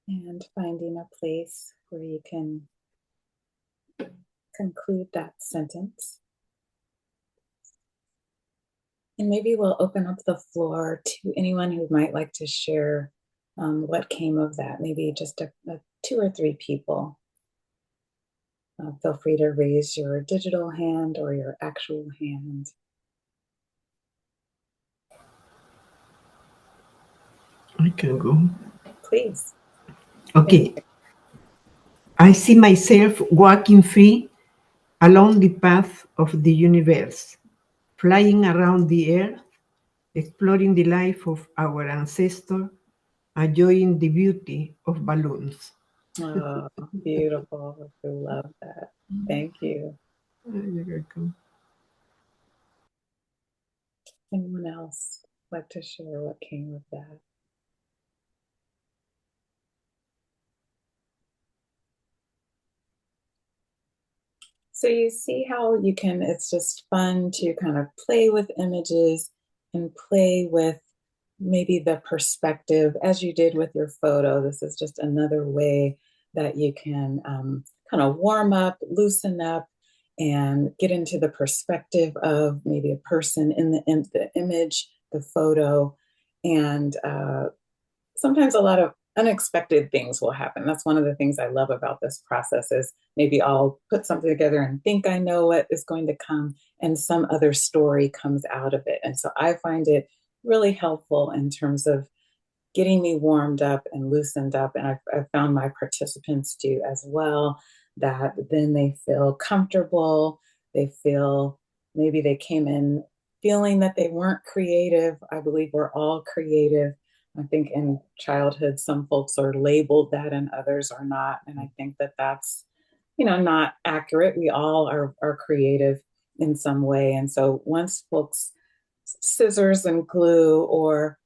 And finding a place where you can conclude that sentence. And maybe we'll open up the floor to anyone who might like to share what came of that. Maybe just a 2 or 3 people. Feel free to raise your digital hand or your actual hand. I can go. Please. Okay. I see myself walking free along the path of the universe, flying around the earth, exploring the life of our ancestors, enjoying the beauty of balloons. Oh, beautiful. I love that. Thank you. You're welcome. Anyone else like to share what came of that? So you see how you can, it's just fun to kind of play with images and play with maybe the perspective as you did with your photo. This is just another way that you can kind of warm up, loosen up, and get into the perspective of maybe a person in the image, the photo, and sometimes a lot of unexpected things will happen. That's one of the things I love about this process is maybe I'll put something together and think I know what is going to come, and some other story comes out of it. And so I find it really helpful in terms of getting me warmed up and loosened up. And I've found my participants do as well, that then they feel comfortable. They feel maybe they came in feeling that they weren't creative. I believe we're all creative. I think in childhood, some folks are labeled that and others are not. And I think that that's, not accurate. We all are creative in some way. And so once folks scissors and glue or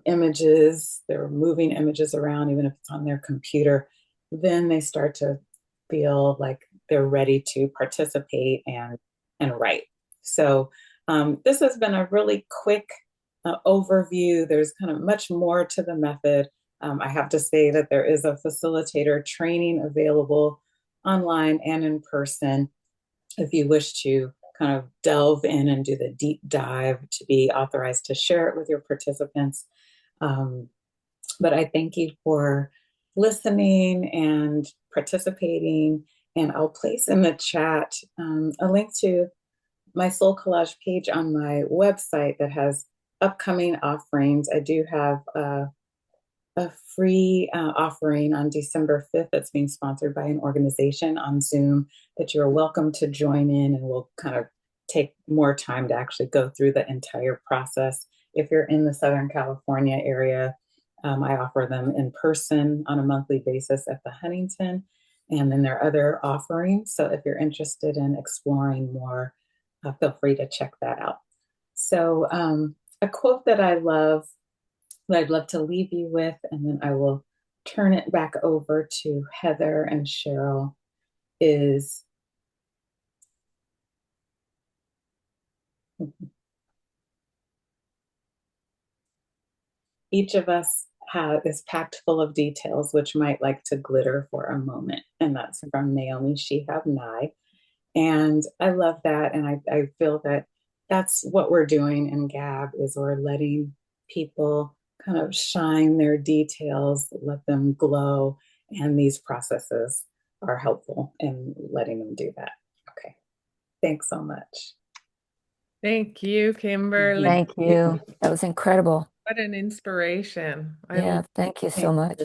images, they're moving images around, even if it's on their computer, then they start to feel like they're ready to participate and write. So this has been a really quick overview. There's kind of much more to the method. I have to say that there is a facilitator training available online and in person if you wish to kind of delve in and do the deep dive to be authorized to share it with your participants. But I thank you for listening and participating. And I'll place in the chat a link to my Soul Collage page on my website that has upcoming offerings. I do have a free offering on December 5th that's being sponsored by an organization on Zoom that you're welcome to join in, and we'll kind of take more time to actually go through the entire process. If you're in the Southern California area, I offer them in person on a monthly basis at the Huntington, and then there are other offerings. So if you're interested in exploring more, feel free to check that out. So a quote that I love, that I'd love to leave you with, and then I will turn it back over to Heather and Cheryl, is each of us is packed full of details which might like to glitter for a moment. And that's from Naomi Shihab Nye. And I love that. And I feel that that's what we're doing in GAB is we're letting people kind of shine their details, let them glow, and these processes are helpful in letting them do that. Okay, thanks so much. Thank you, Kimberly. Thank you. That was incredible. What an inspiration. Yeah, thank you so much.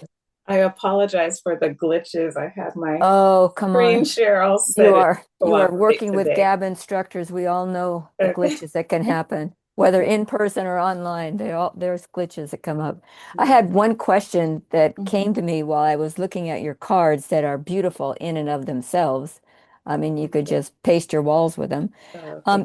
I apologize for the glitches. I had my Oh, come screen on. share all set. You are Cooperate working with today. GAB instructors. We all know the glitches that can happen, whether in person or online. There's glitches that come up. I had one question that came to me while I was looking at your cards that are beautiful in and of themselves. I mean, you could just paste your walls with them.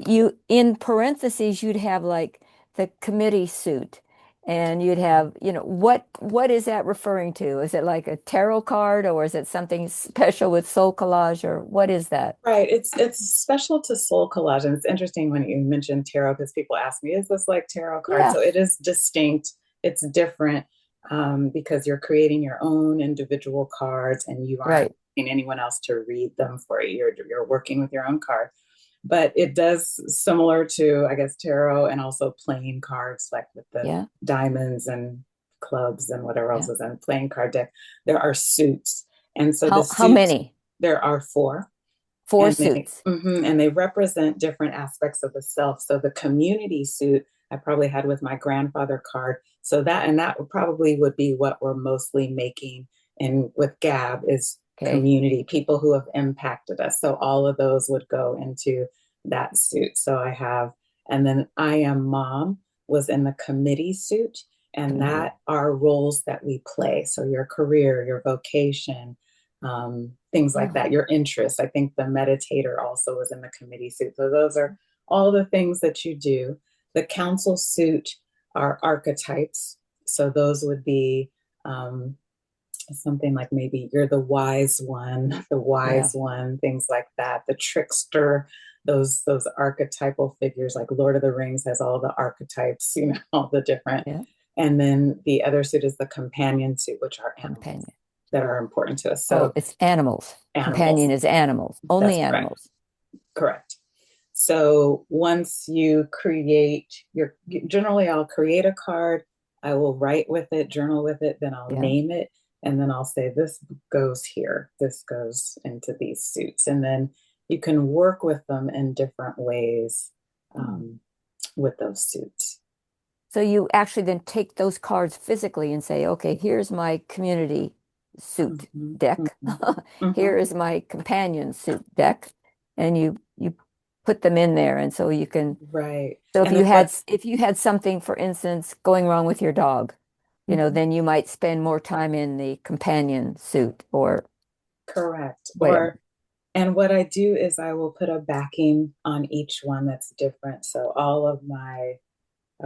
You in parentheses, you'd have like the committee suit. And you'd have, what is that referring to? Is it like a tarot card or is it something special with soul collage or what is that? Right. It's special to soul collage. And it's interesting when you mentioned tarot because people ask me, is this like tarot card? Yeah. So it is distinct. It's different because you're creating your own individual cards and you aren't asking anyone else to read them for you. You're working with your own card. But it does similar to, I guess, tarot and also playing cards, like with the diamonds and clubs and whatever else is in a playing card deck. There are suits. And so how many? There are 4. Four suits. And they represent different aspects of the self. So the community suit I probably had with my grandfather card. So that probably would be what we're mostly making in with GAB is community, people who have impacted us. So all of those would go into that suit. So I have, and then I Am Mom was in the committee suit, and that are roles that we play. So your career, your vocation, things like that, your interests. I think the meditator also was in the committee suit. So those are all the things that you do. The council suit are archetypes. So those would be something like maybe you're the wise one, things like that. The trickster, those archetypal figures like Lord of the Rings has all the archetypes, all the different. And then the other suit is the companion suit, which are animals that are important to us. So it's animals. Companion is animals. Only animals. Correct. So once you create generally I'll create a card, I will write with it, journal with it, then I'll name it. And then I'll say, this goes here, this goes into these suits. And then you can work with them in different ways with those suits. So you actually then take those cards physically and say, okay, here's my community suit deck. Here is my companion suit deck. And you put them in there. And so you can, so if you had something, for instance, going wrong with your dog, then you might spend more time in the companion suit or. Correct. And what I do is I will put a backing on each one that's different. So all of I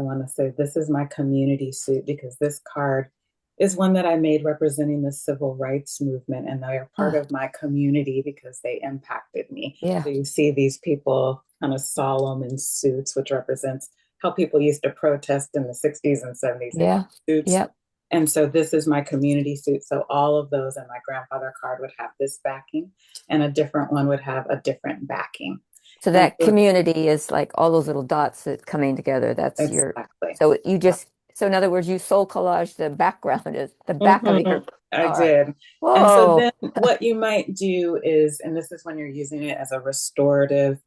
want to say this is my community suit because this card is one that I made representing the civil rights movement, and they are part of my community because they impacted me. Yeah. So you see these people kind of solemn in suits, which represents how people used to protest in the 60s and 70s. Yeah. Suits. Yep. And so this is my community suit. So all of those and my grandfather card would have this backing, and a different one would have a different backing. So that community is like all those little dots that coming together. That's so you just, so in other words, you soul collage the background is the back of your. I did. Whoa. And so then what you might do is, and this is when you're using it as a restorative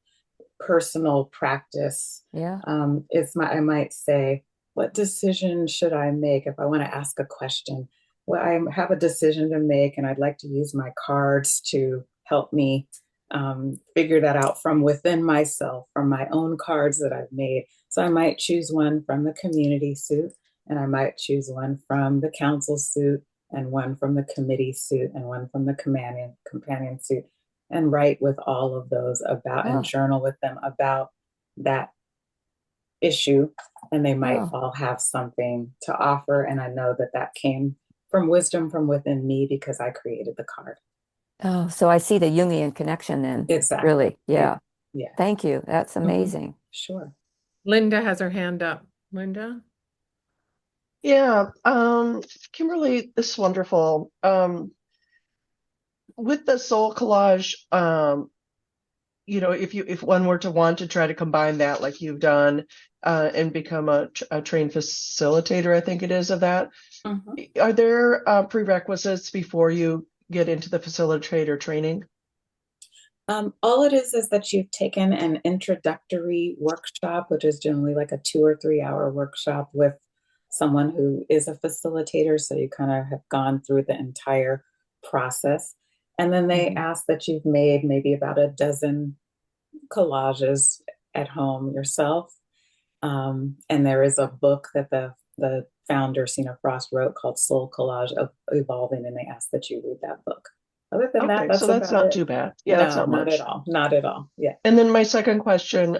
personal practice. Yeah. I might say, what decision should I make if I want to ask a question? Well, I have a decision to make and I'd like to use my cards to help me figure that out from within myself, from my own cards that I've made. So I might choose one from the community suit, and I might choose one from the council suit, and one from the committee suit, and one from the companion suit, and write with all of those about and journal with them about that issue. And they might all have something to offer. And I know that that came from wisdom from within me because I created the card. Oh, so I see the Jungian connection then. Exactly. Really. Yeah. Yeah. Thank you. That's amazing. Sure. Linda has her hand up. Linda? Yeah. Kimberly, this is wonderful. With the soul collage, if one were to want to try to combine that like you've done, and become a trained facilitator, I think it is of that. Are there prerequisites before you get into the facilitator training? All it is that you've taken an introductory workshop, which is generally like a 2 or 3 hour workshop with someone who is a facilitator. So you kind of have gone through the entire process. And then they ask that you've made maybe about a dozen collages at home yourself. And there is a book that the founder, Sina Frost, wrote called Soul Collage of Evolving, and they ask that you read that book. Other than that, Okay, so that's that's about not it. too bad. Yeah, that's No, not not at much. all. Not at all. Yeah. And then my second question,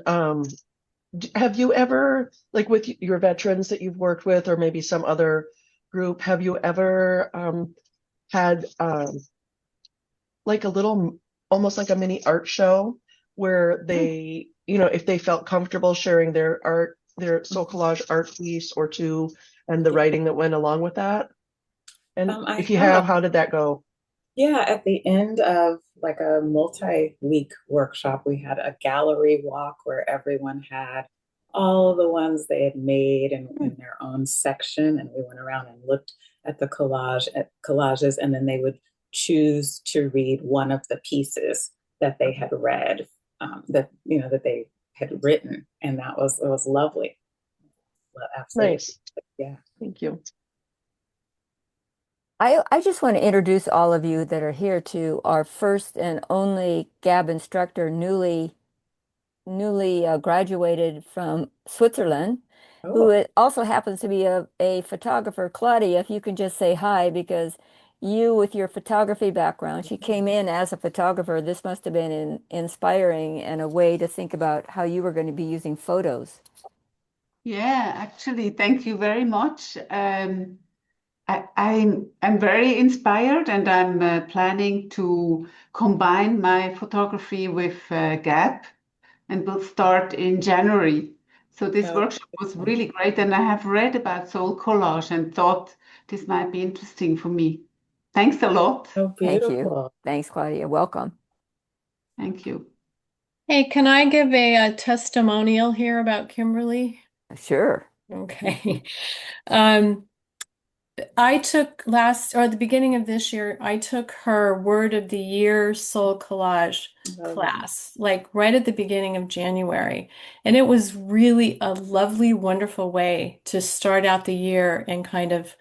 have you ever, like with your veterans that you've worked with, or maybe some other group, have you ever had like a little, almost like a mini art show where they, if they felt comfortable sharing their art, their soul collage art piece or two, and the Yeah. writing that went along with that? And I if you have, have. how did that go? Yeah, at the end of like a multi-week workshop, we had a gallery walk where everyone had all the ones they had made in their own section, and we went around and looked at the collages, and then they would choose to read one of the pieces that they had read, that they had written, and it was lovely. Well, absolutely, Nice. yeah. Thank you. I just want to introduce all of you that are here to our first and only GAB instructor, newly graduated from Switzerland, who Oh, also happens to be a photographer. Claudia, if you can just say hi, because you, with your photography background, she came in as a photographer. This must have been inspiring and a way to think about how you were going to be using photos. Yeah, actually, thank you very much. I'm very inspired, and I'm planning to combine my photography with GAP, and we'll start in January. So this oh, workshop was really great, and I have read about soul collage and thought this might be interesting for me. Thanks a lot. oh, Thank you. beautiful. Thanks, Claudia. Welcome. Thank you. Hey, can I give a testimonial here about Kimberly? Sure. Okay. Um, I took last or the beginning of this year, I took her Word of the Year Soul Collage class, like right at the beginning of January. And it was really a lovely, wonderful way to start out the year and kind of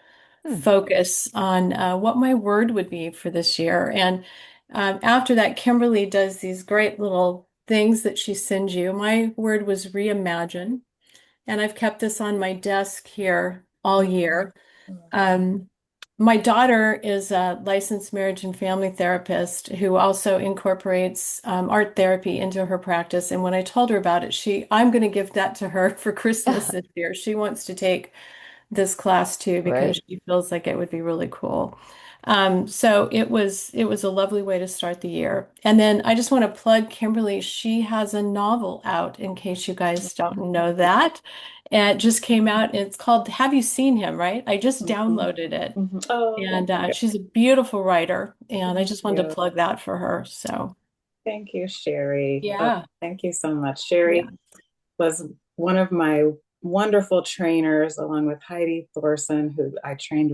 focus on what my word would be for this year. And after that, Kimberly does these great little things that she sends you. My word was reimagine. And I've kept this on my desk here all year. Um, my daughter is a licensed marriage and family therapist who also incorporates art therapy into her practice. And when I told her about it, I'm going to give that to her for Christmas this year. She wants to take this class too because Right. she feels like it would be really cool. So it was a lovely way to start the year. And then I just want to plug Kimberly. She has a novel out in case you guys don't know that. And it just came out and it's called Have You Seen Him, right? I just downloaded it. Oh, And that's good. she's a beautiful writer. And I Thank just wanted to you. plug that for her. So Thank you, Sherry. Oh, yeah. thank you so much. Yeah. Sherry was one of my wonderful trainers, along with Heidi Thorson, who I trained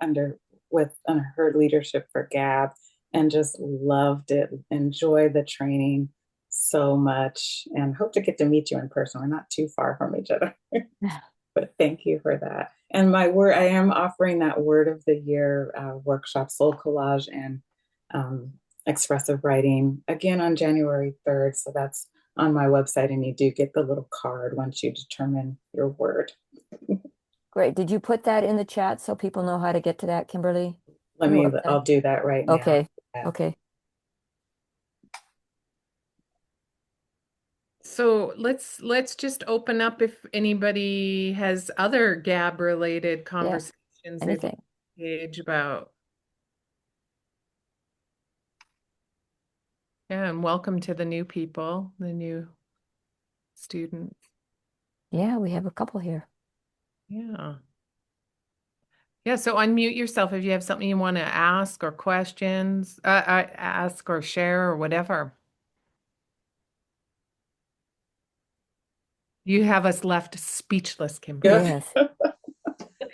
under her leadership for GAB, and just loved it. Enjoyed the training so much, and hope to get to meet you in person. We're not too far from each other, but thank you for that. And I am offering that Word of the Year workshop, Soul Collage and um, Expressive Writing, again on January 3rd. So that's on my website, and you do get the little card once you determine your word. Great. Did you put that in the chat so people know how to get to that, Kimberly? Your website? I'll do that right now. Okay. Yeah. Okay. So let's just open up if anybody has other GAB related Yeah. conversations they'd like Anything. to engage about. Yeah, and welcome to the new people, the new students. Yeah, we have a couple here. Yeah. Yeah, so unmute yourself if you have something you want to ask or questions, ask or share or whatever. You have us left speechless, Kimberly. Yes. Look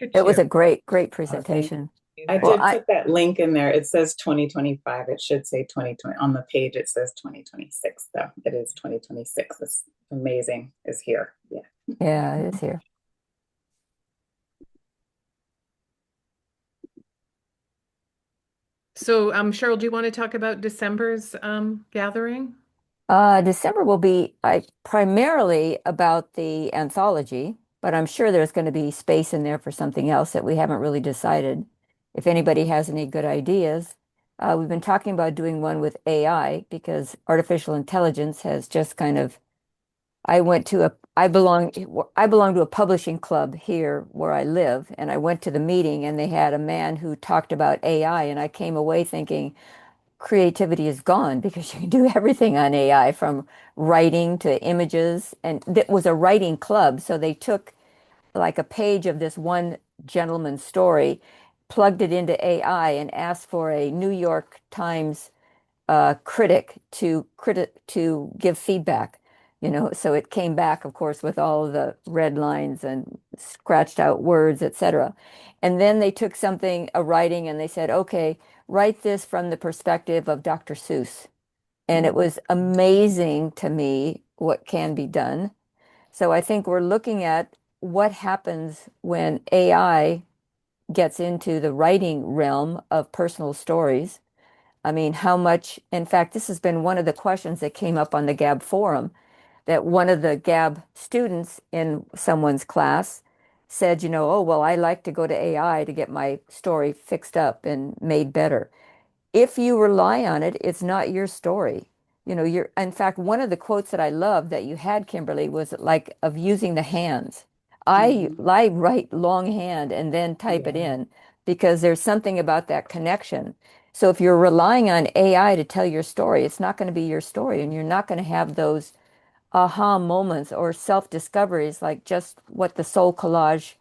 at It was you. a great, great Oh, thank you. presentation. I Well, did put that link in there. It says 2025. It should say 2020. On the page, it says 2026, though. It is 2026. It's amazing. It's here. Yeah. yeah, it is here. So, Cheryl, do you want to talk about December's gathering? December will be primarily about the anthology, but I'm sure there's going to be space in there for something else that we haven't really decided. If anybody has any good ideas, we've been talking about doing one with AI because artificial intelligence has just kind of. I belong to a publishing club here where I live, and I went to the meeting and they had a man who talked about AI, and I came away thinking creativity is gone because you can do everything on AI from writing to images. And it was a writing club. So they took like a page of this one gentleman's story, plugged it into AI, and asked for a New York Times critic to give feedback. So it came back, of course, with all of the red lines and scratched out words, etc. And then they took a writing, and they said, okay, write this from the perspective of Dr. Seuss. And it was amazing to me what can be done. So I think we're looking at what happens when AI gets into the writing realm of personal stories. I mean, how much, in fact, this has been one of the questions that came up on the GAB forum, that one of the GAB students in someone's class said, oh, well, I like to go to AI to get my story fixed up and made better. If you rely on it, it's not your story. In fact, one of the quotes that I love that you had, Kimberly, was like of using the hands. I write longhand and then type it in because there's something about that connection. So if you're relying on AI to tell your story, it's not going to be your story, and you're not going to have those aha moments or self-discoveries like just what the soul collage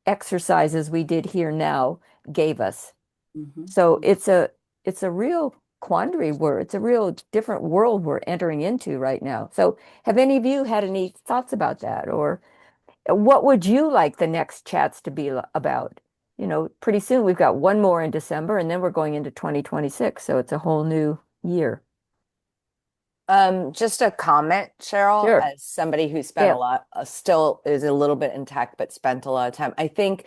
exercises we did here now gave us. So it's a real quandary it's a real different world we're entering into right now. So have any of you had any thoughts about that, or what would you like the next chats to be about? Pretty soon we've got one more in December, and then we're going into 2026. So it's a whole new year. Just a comment, Cheryl, Sure. as somebody who spent Yeah. a lot, still is a little bit in tech, but spent a lot of time. I think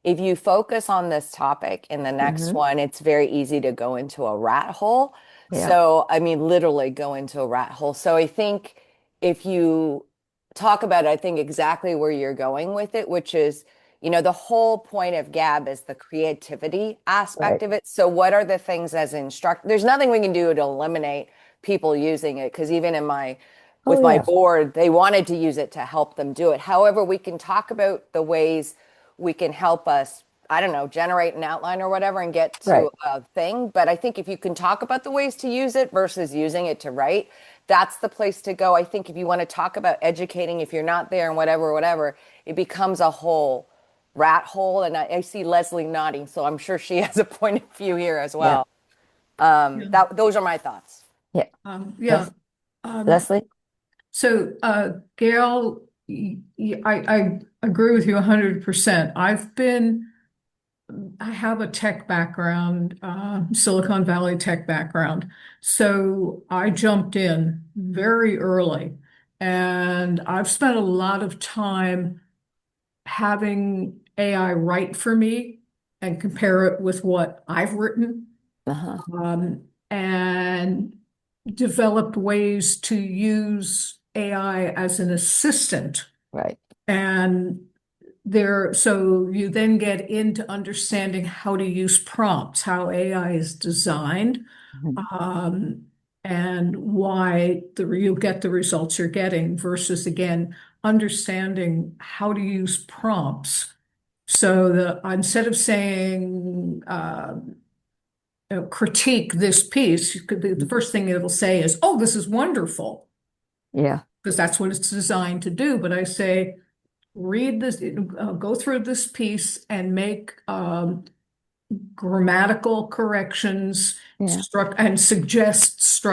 if you focus on this topic in the next one, it's very easy to go into a rat hole. Yeah. So, I mean, literally go into a rat hole. So I think if you talk about it, I think exactly where you're going with it, which is, the whole point of GAB is the creativity aspect Right. of it. So what are the things as there's nothing we can do to eliminate people using it, because even with Oh, my yeah. board, they wanted to use it to help them do it. However, we can talk about the ways we can help us, I don't know, generate an outline or whatever and get Right. to a thing. But I think if you can talk about the ways to use it versus using it to write, that's the place to go. I think if you want to talk about educating, if you're not there and whatever, it becomes a whole rat hole. And I see Leslie nodding, so I'm sure she has a point of view here as Yeah. well. Those are my thoughts. Yeah. Yeah. Leslie? So, Gail, I agree with you 100%. I have a tech background, Silicon Valley tech background. So I jumped in very early, and I've spent a lot of time having AI write for me and compare it with what I've written. And developed ways to use AI as an assistant. Right. And so you then get into understanding how to use prompts, how AI is designed, and why you get the results you're getting versus, again, understanding how to use prompts. So that instead of saying, critique this piece, the first thing it'll say is, oh, this is wonderful, Yeah. because that's what it's designed to do. But I say, read this, go through this piece and make grammatical corrections, Yeah. and suggest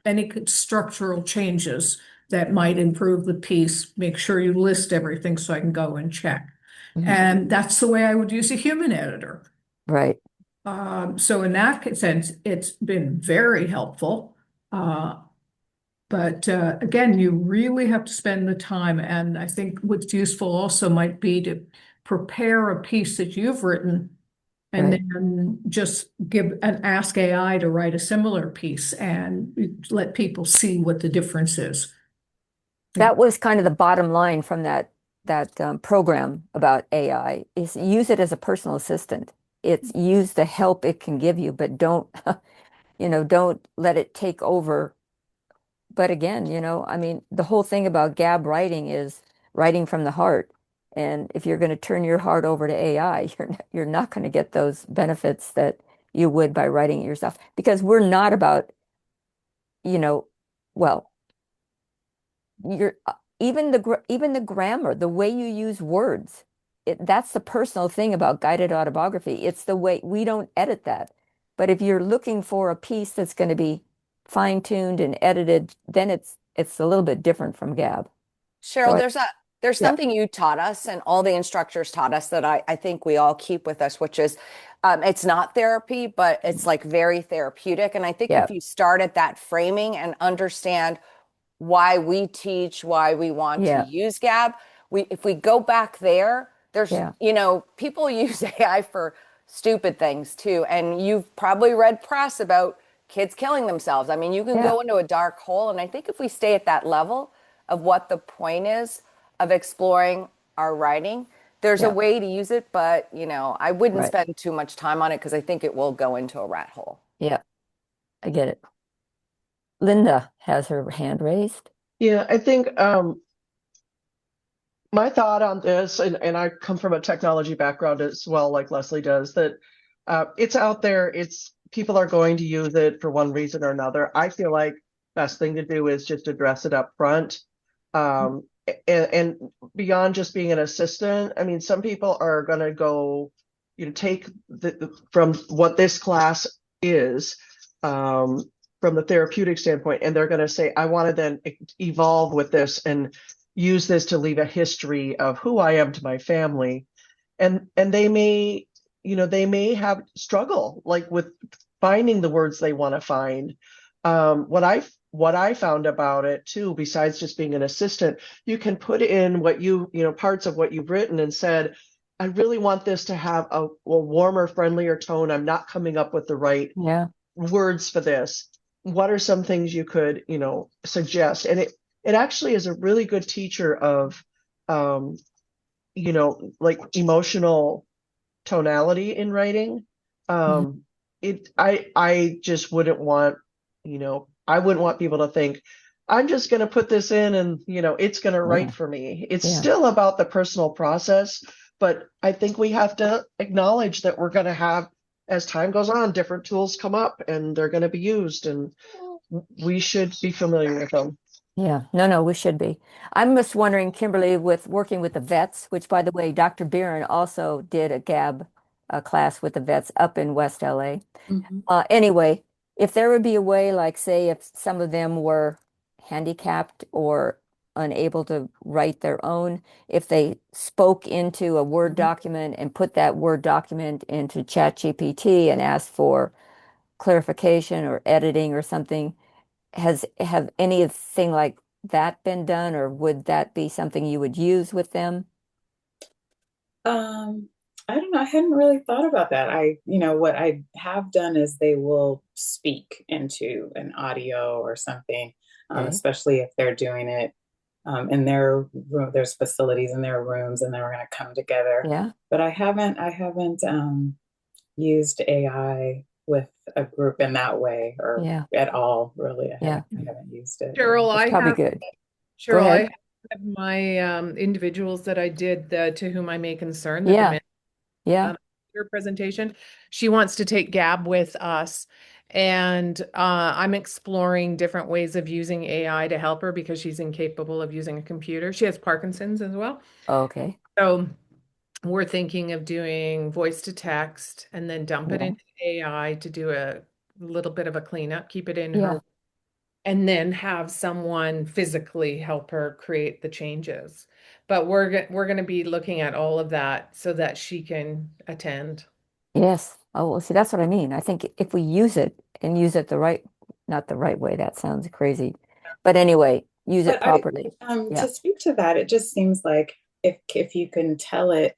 any structural changes that might improve the piece, make sure you list everything so I can go and check. And that's the way I would use a human editor. Right. So in that sense, it's been very helpful. But again, you really have to spend the time. And I think what's useful also might be to prepare a piece that you've written and Right. then just give an ask AI to write a similar piece and let people see what the difference is. That was kind of the bottom line from that program about AI is use it as a personal assistant. It's use the help it can give you, but don't, don't let it take over. But again, I mean, the whole thing about GAB writing is writing from the heart. And if you're going to turn your heart over to AI, you're not going to get those benefits that you would by writing it yourself. Because we're not about, you know, well, you're even the grammar, the way you use words. That's the personal thing about guided autobiography. It's the way we don't edit that. But if you're looking for a piece that's going to be fine-tuned and edited, then it's a little bit different from GAB. So Cheryl, there's yeah, something you taught us and all the instructors taught us that I think we all keep with us, which is it's not therapy, but it's like very therapeutic. And I think yeah, if you start at that framing and understand why we teach, why we want to yeah, use GAB. If we go back there, yeah, people use AI for stupid things too. And you've probably read press about kids killing themselves. I mean, you can yeah, go into a dark hole. And I think if we stay at that level of what the point is of exploring our writing, there's a yeah, way to use it, but I wouldn't right. spend too much time on it because I think it will go into a rat hole. Yeah, I get it. Linda has her hand raised. Yeah, I think my thought on this, and I come from a technology background as well, like Leslie does, that it's out there. It's people are going to use it for one reason or another. I feel like best thing to do is just address it up front. And beyond just being an assistant, I mean, some people are going to go, take from what this class is, from the therapeutic standpoint, and they're going to say, I want to then evolve with this and use this to leave a history of who I am to my family. And they may have struggle like with finding the words they want to find. What I found about it too, besides just being an assistant, you can put in parts of what you've written and said, I really want this to have a warmer, friendlier tone. I'm not coming up with the right Yeah, words for this. What are some things you could, suggest? And it actually is a really good teacher of, like emotional tonality in writing. mhm, I just wouldn't want, I wouldn't want people to think I'm just going to put this in and, it's going to write yeah, for me. It's yeah, still about the personal process, but I think we have to acknowledge that we're going to have, as time goes on, different tools come up and they're going to be used and we should be familiar with them. yeah. No, we should be. I'm just wondering, Kimberly, with working with the vets, which by the way, Dr. Beeren also did a GAB class with the vets up in West LA. Anyway, if there would be a way, like say, if some of them were handicapped or unable to write their own, if they spoke into a Word document and put that Word document into ChatGPT and asked for clarification or editing or something, have anything like that been done, or would that be something you would use with them? I don't know. I hadn't really thought about that. What I have done is they will speak into an audio or something, Okay. especially if they're doing it in their room. There's facilities in their rooms, and then we're going to come together. Yeah. But I haven't used AI with a group in that way or Yeah. at all. Really, I Yeah. haven't. I haven't used it. Cheryl, That's probably good. Go I ahead. have my individuals that I did to whom I may concern, the Yeah. dementia Yeah. your presentation. She wants to take GAB with us. And I'm exploring different ways of using AI to help her because she's incapable of using a computer. She has Parkinson's as well. Okay. So we're thinking of doing voice to text and then dump it Yeah. into AI to do a little bit of a cleanup, keep it in Yeah. her and then have someone physically help her create the changes. But we're going to be looking at all of that so that she can attend. Yes. Oh, well, see, that's what I mean. I think if we use it and use it the right, not the right way, that sounds crazy. But anyway, use it But I, properly. Yeah. to speak to that, it just seems like if you can tell it,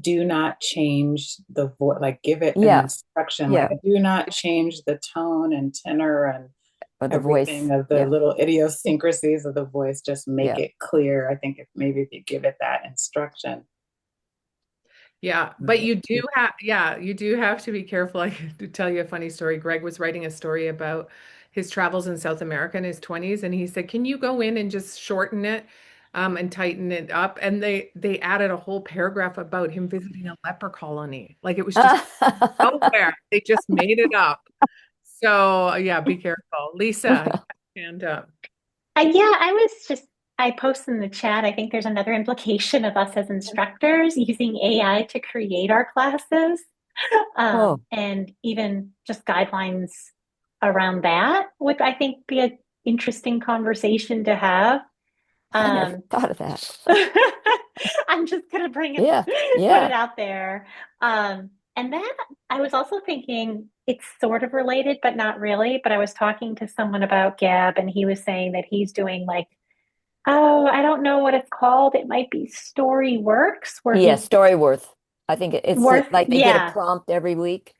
do not change the voice, like give it an Yeah. instruction, like Yeah. do not change the tone and tenor and Or the everything voice. of the Yeah. little idiosyncrasies of the voice. Just make Yeah. it clear. I think if maybe if you give it that instruction. Yeah, but you do have to be careful. I to tell you a funny story. Greg was writing a story about his travels in South America in his 20s, and he said, "Can you go in and just shorten it, and tighten it up?" And they added a whole paragraph about him visiting a leper colony. Like it was just nowhere. They just made it up. So yeah, be careful. Lisa, you have your hand up. Yeah, I posted in the chat. I think there's another implication of us as instructors using AI to create our classes, Oh, and even just guidelines around that would, I think, be an interesting conversation to have. I never Um, thought of that. I'm just gonna Yeah. put it Yeah. out there. And then I was also thinking it's sort of related, but not really. But I was talking to someone about Gab, and he was saying that he's doing like, oh, I don't know what it's called. It might be Storyworks, where Yeah. he's Storyworth. I think it's worth, like they get a yeah, prompt every week.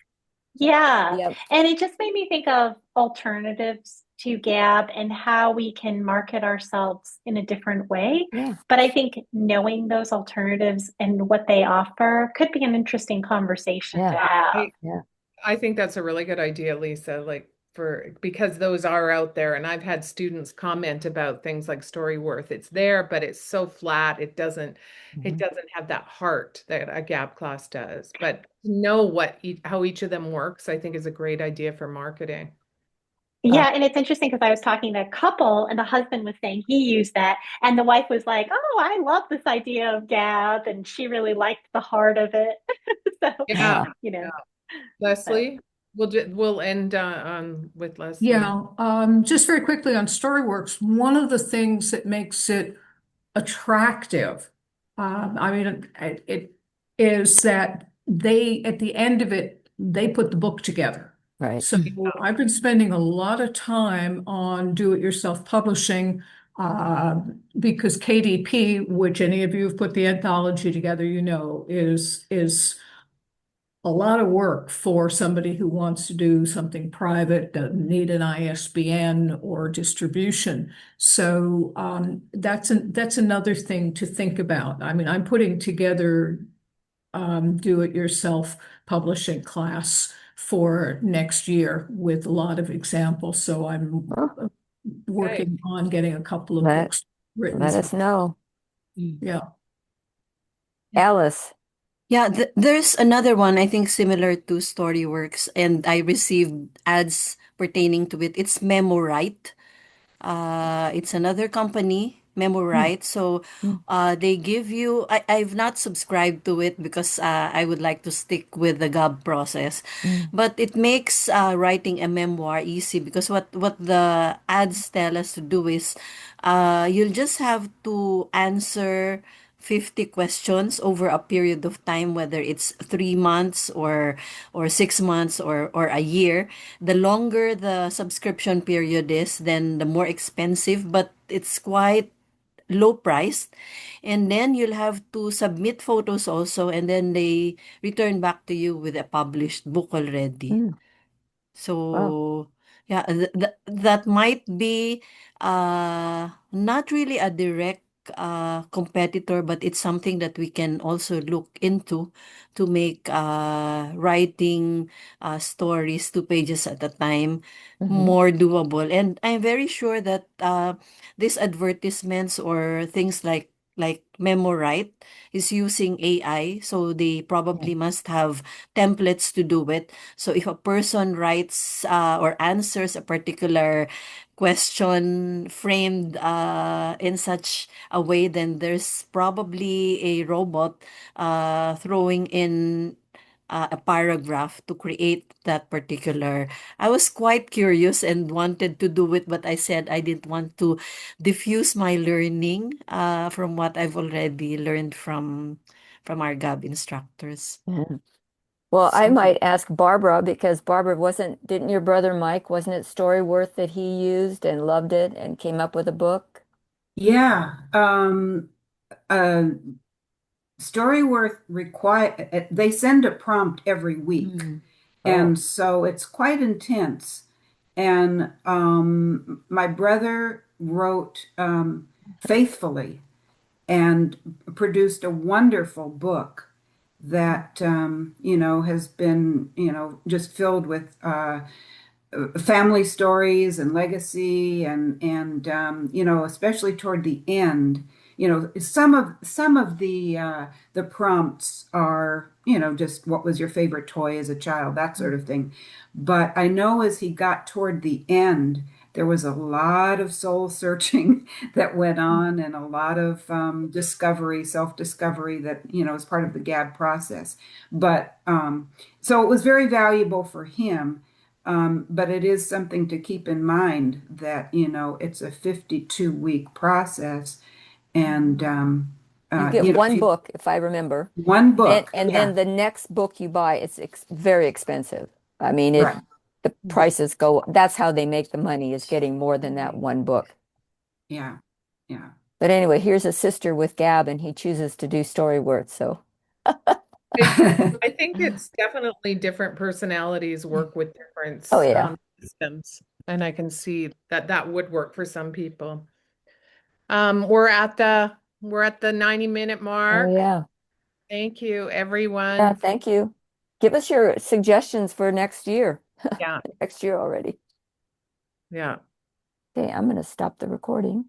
yeah. Yep. And it just made me think of alternatives to Gab and how we can market ourselves in a different way. Yeah. But I think knowing those alternatives and what they offer could be an interesting conversation to Yeah. have. Yeah. I think that's a really good idea, Lisa, like for because those are out there and I've had students comment about things like Storyworth. It's there, but it's so flat. It Mhm. doesn't have that heart that a gap class does. But to know how each of them works, I think is a great idea for marketing. Uh, Yeah, and it's interesting because I was talking to a couple, and the husband was saying he used that, and the wife was like, "Oh, I love this idea of Gab," and she really liked the heart of it. So, Yeah. you Yeah. know, but Leslie, we'll end on with Leslie. Yeah, just very quickly on Storyworks, one of the things that makes it attractive, I mean, it is that they, at the end of it, they put the book together. right. So I've been spending a lot of time on do-it-yourself publishing, because KDP, which any of you have put the anthology together, you know, is a lot of work for somebody who wants to do something private, doesn't need an ISBN or distribution. So that's another thing to think about. I mean, I'm putting together do-it-yourself publishing class for next year with a lot of examples. So I'm Well, Okay. working on getting a couple of let books written. let us know. Yeah. Alice. Yeah, there's another one I think similar to Storyworks, and I received ads pertaining to it. It's Memorite. It's another company, Mm, Memorite. So mm, they give you, I've not subscribed to it because I would like to stick with the GAB process. mm, But it makes writing a memoir easy because what the ads tell us to do is you'll just have to answer 50 questions over a period of time, whether it's 3 months or 6 months or a year. The longer the subscription period is, then the more expensive, but it's quite low priced. And then you'll have to submit photos also, and then they return back to you with a published book already. mm. Wow. So, yeah, that might be not really a direct competitor, but it's something that we can also look into to make writing stories 2 pages at a time Hmm. more doable. And I'm very sure that these advertisements or things like Memorite is using AI, so they probably must have templates to do it. So if a person writes or answers a particular question framed in such a way, then there's probably a robot throwing in a paragraph to create that particular. I was quite curious and wanted to do it, but I said I didn't want to diffuse my learning from what I've already learned from our GAB instructors. Yeah. Well, I might ask Barbara because Barbara didn't your brother Mike, wasn't it Storyworth that he used and loved it and came up with a book? Yeah. Uh, Storyworth require they send a prompt every week, and so it's quite intense. And my brother wrote faithfully and produced a wonderful book that has been just filled with family stories and legacy and especially toward the end, some of the prompts are just what was your favorite toy as a child, that sort of thing. But I know as he got toward the end, there was a lot of soul searching that went on, and a lot of discovery, self-discovery that is part of the GAB process. But so it was very valuable for him. But it is something to keep in mind that, it's a 52-week process. And, You get one book, if I remember. One book, and then the next book you buy, it's very expensive. I mean, right. The prices go, that's how they make the money, is getting more than that one book. Yeah, yeah. But anyway, here's a sister with Gab, and he chooses to do Storyworth, so. I think it's definitely different personalities work with different Oh, yeah. systems, and I can see that that would work for some people. We're at the 90-minute Oh, mark. yeah. Thank you, everyone. Yeah, thank you. Give us your suggestions for next year. Yeah. Next year already. Yeah. Okay, I'm going to stop the recording.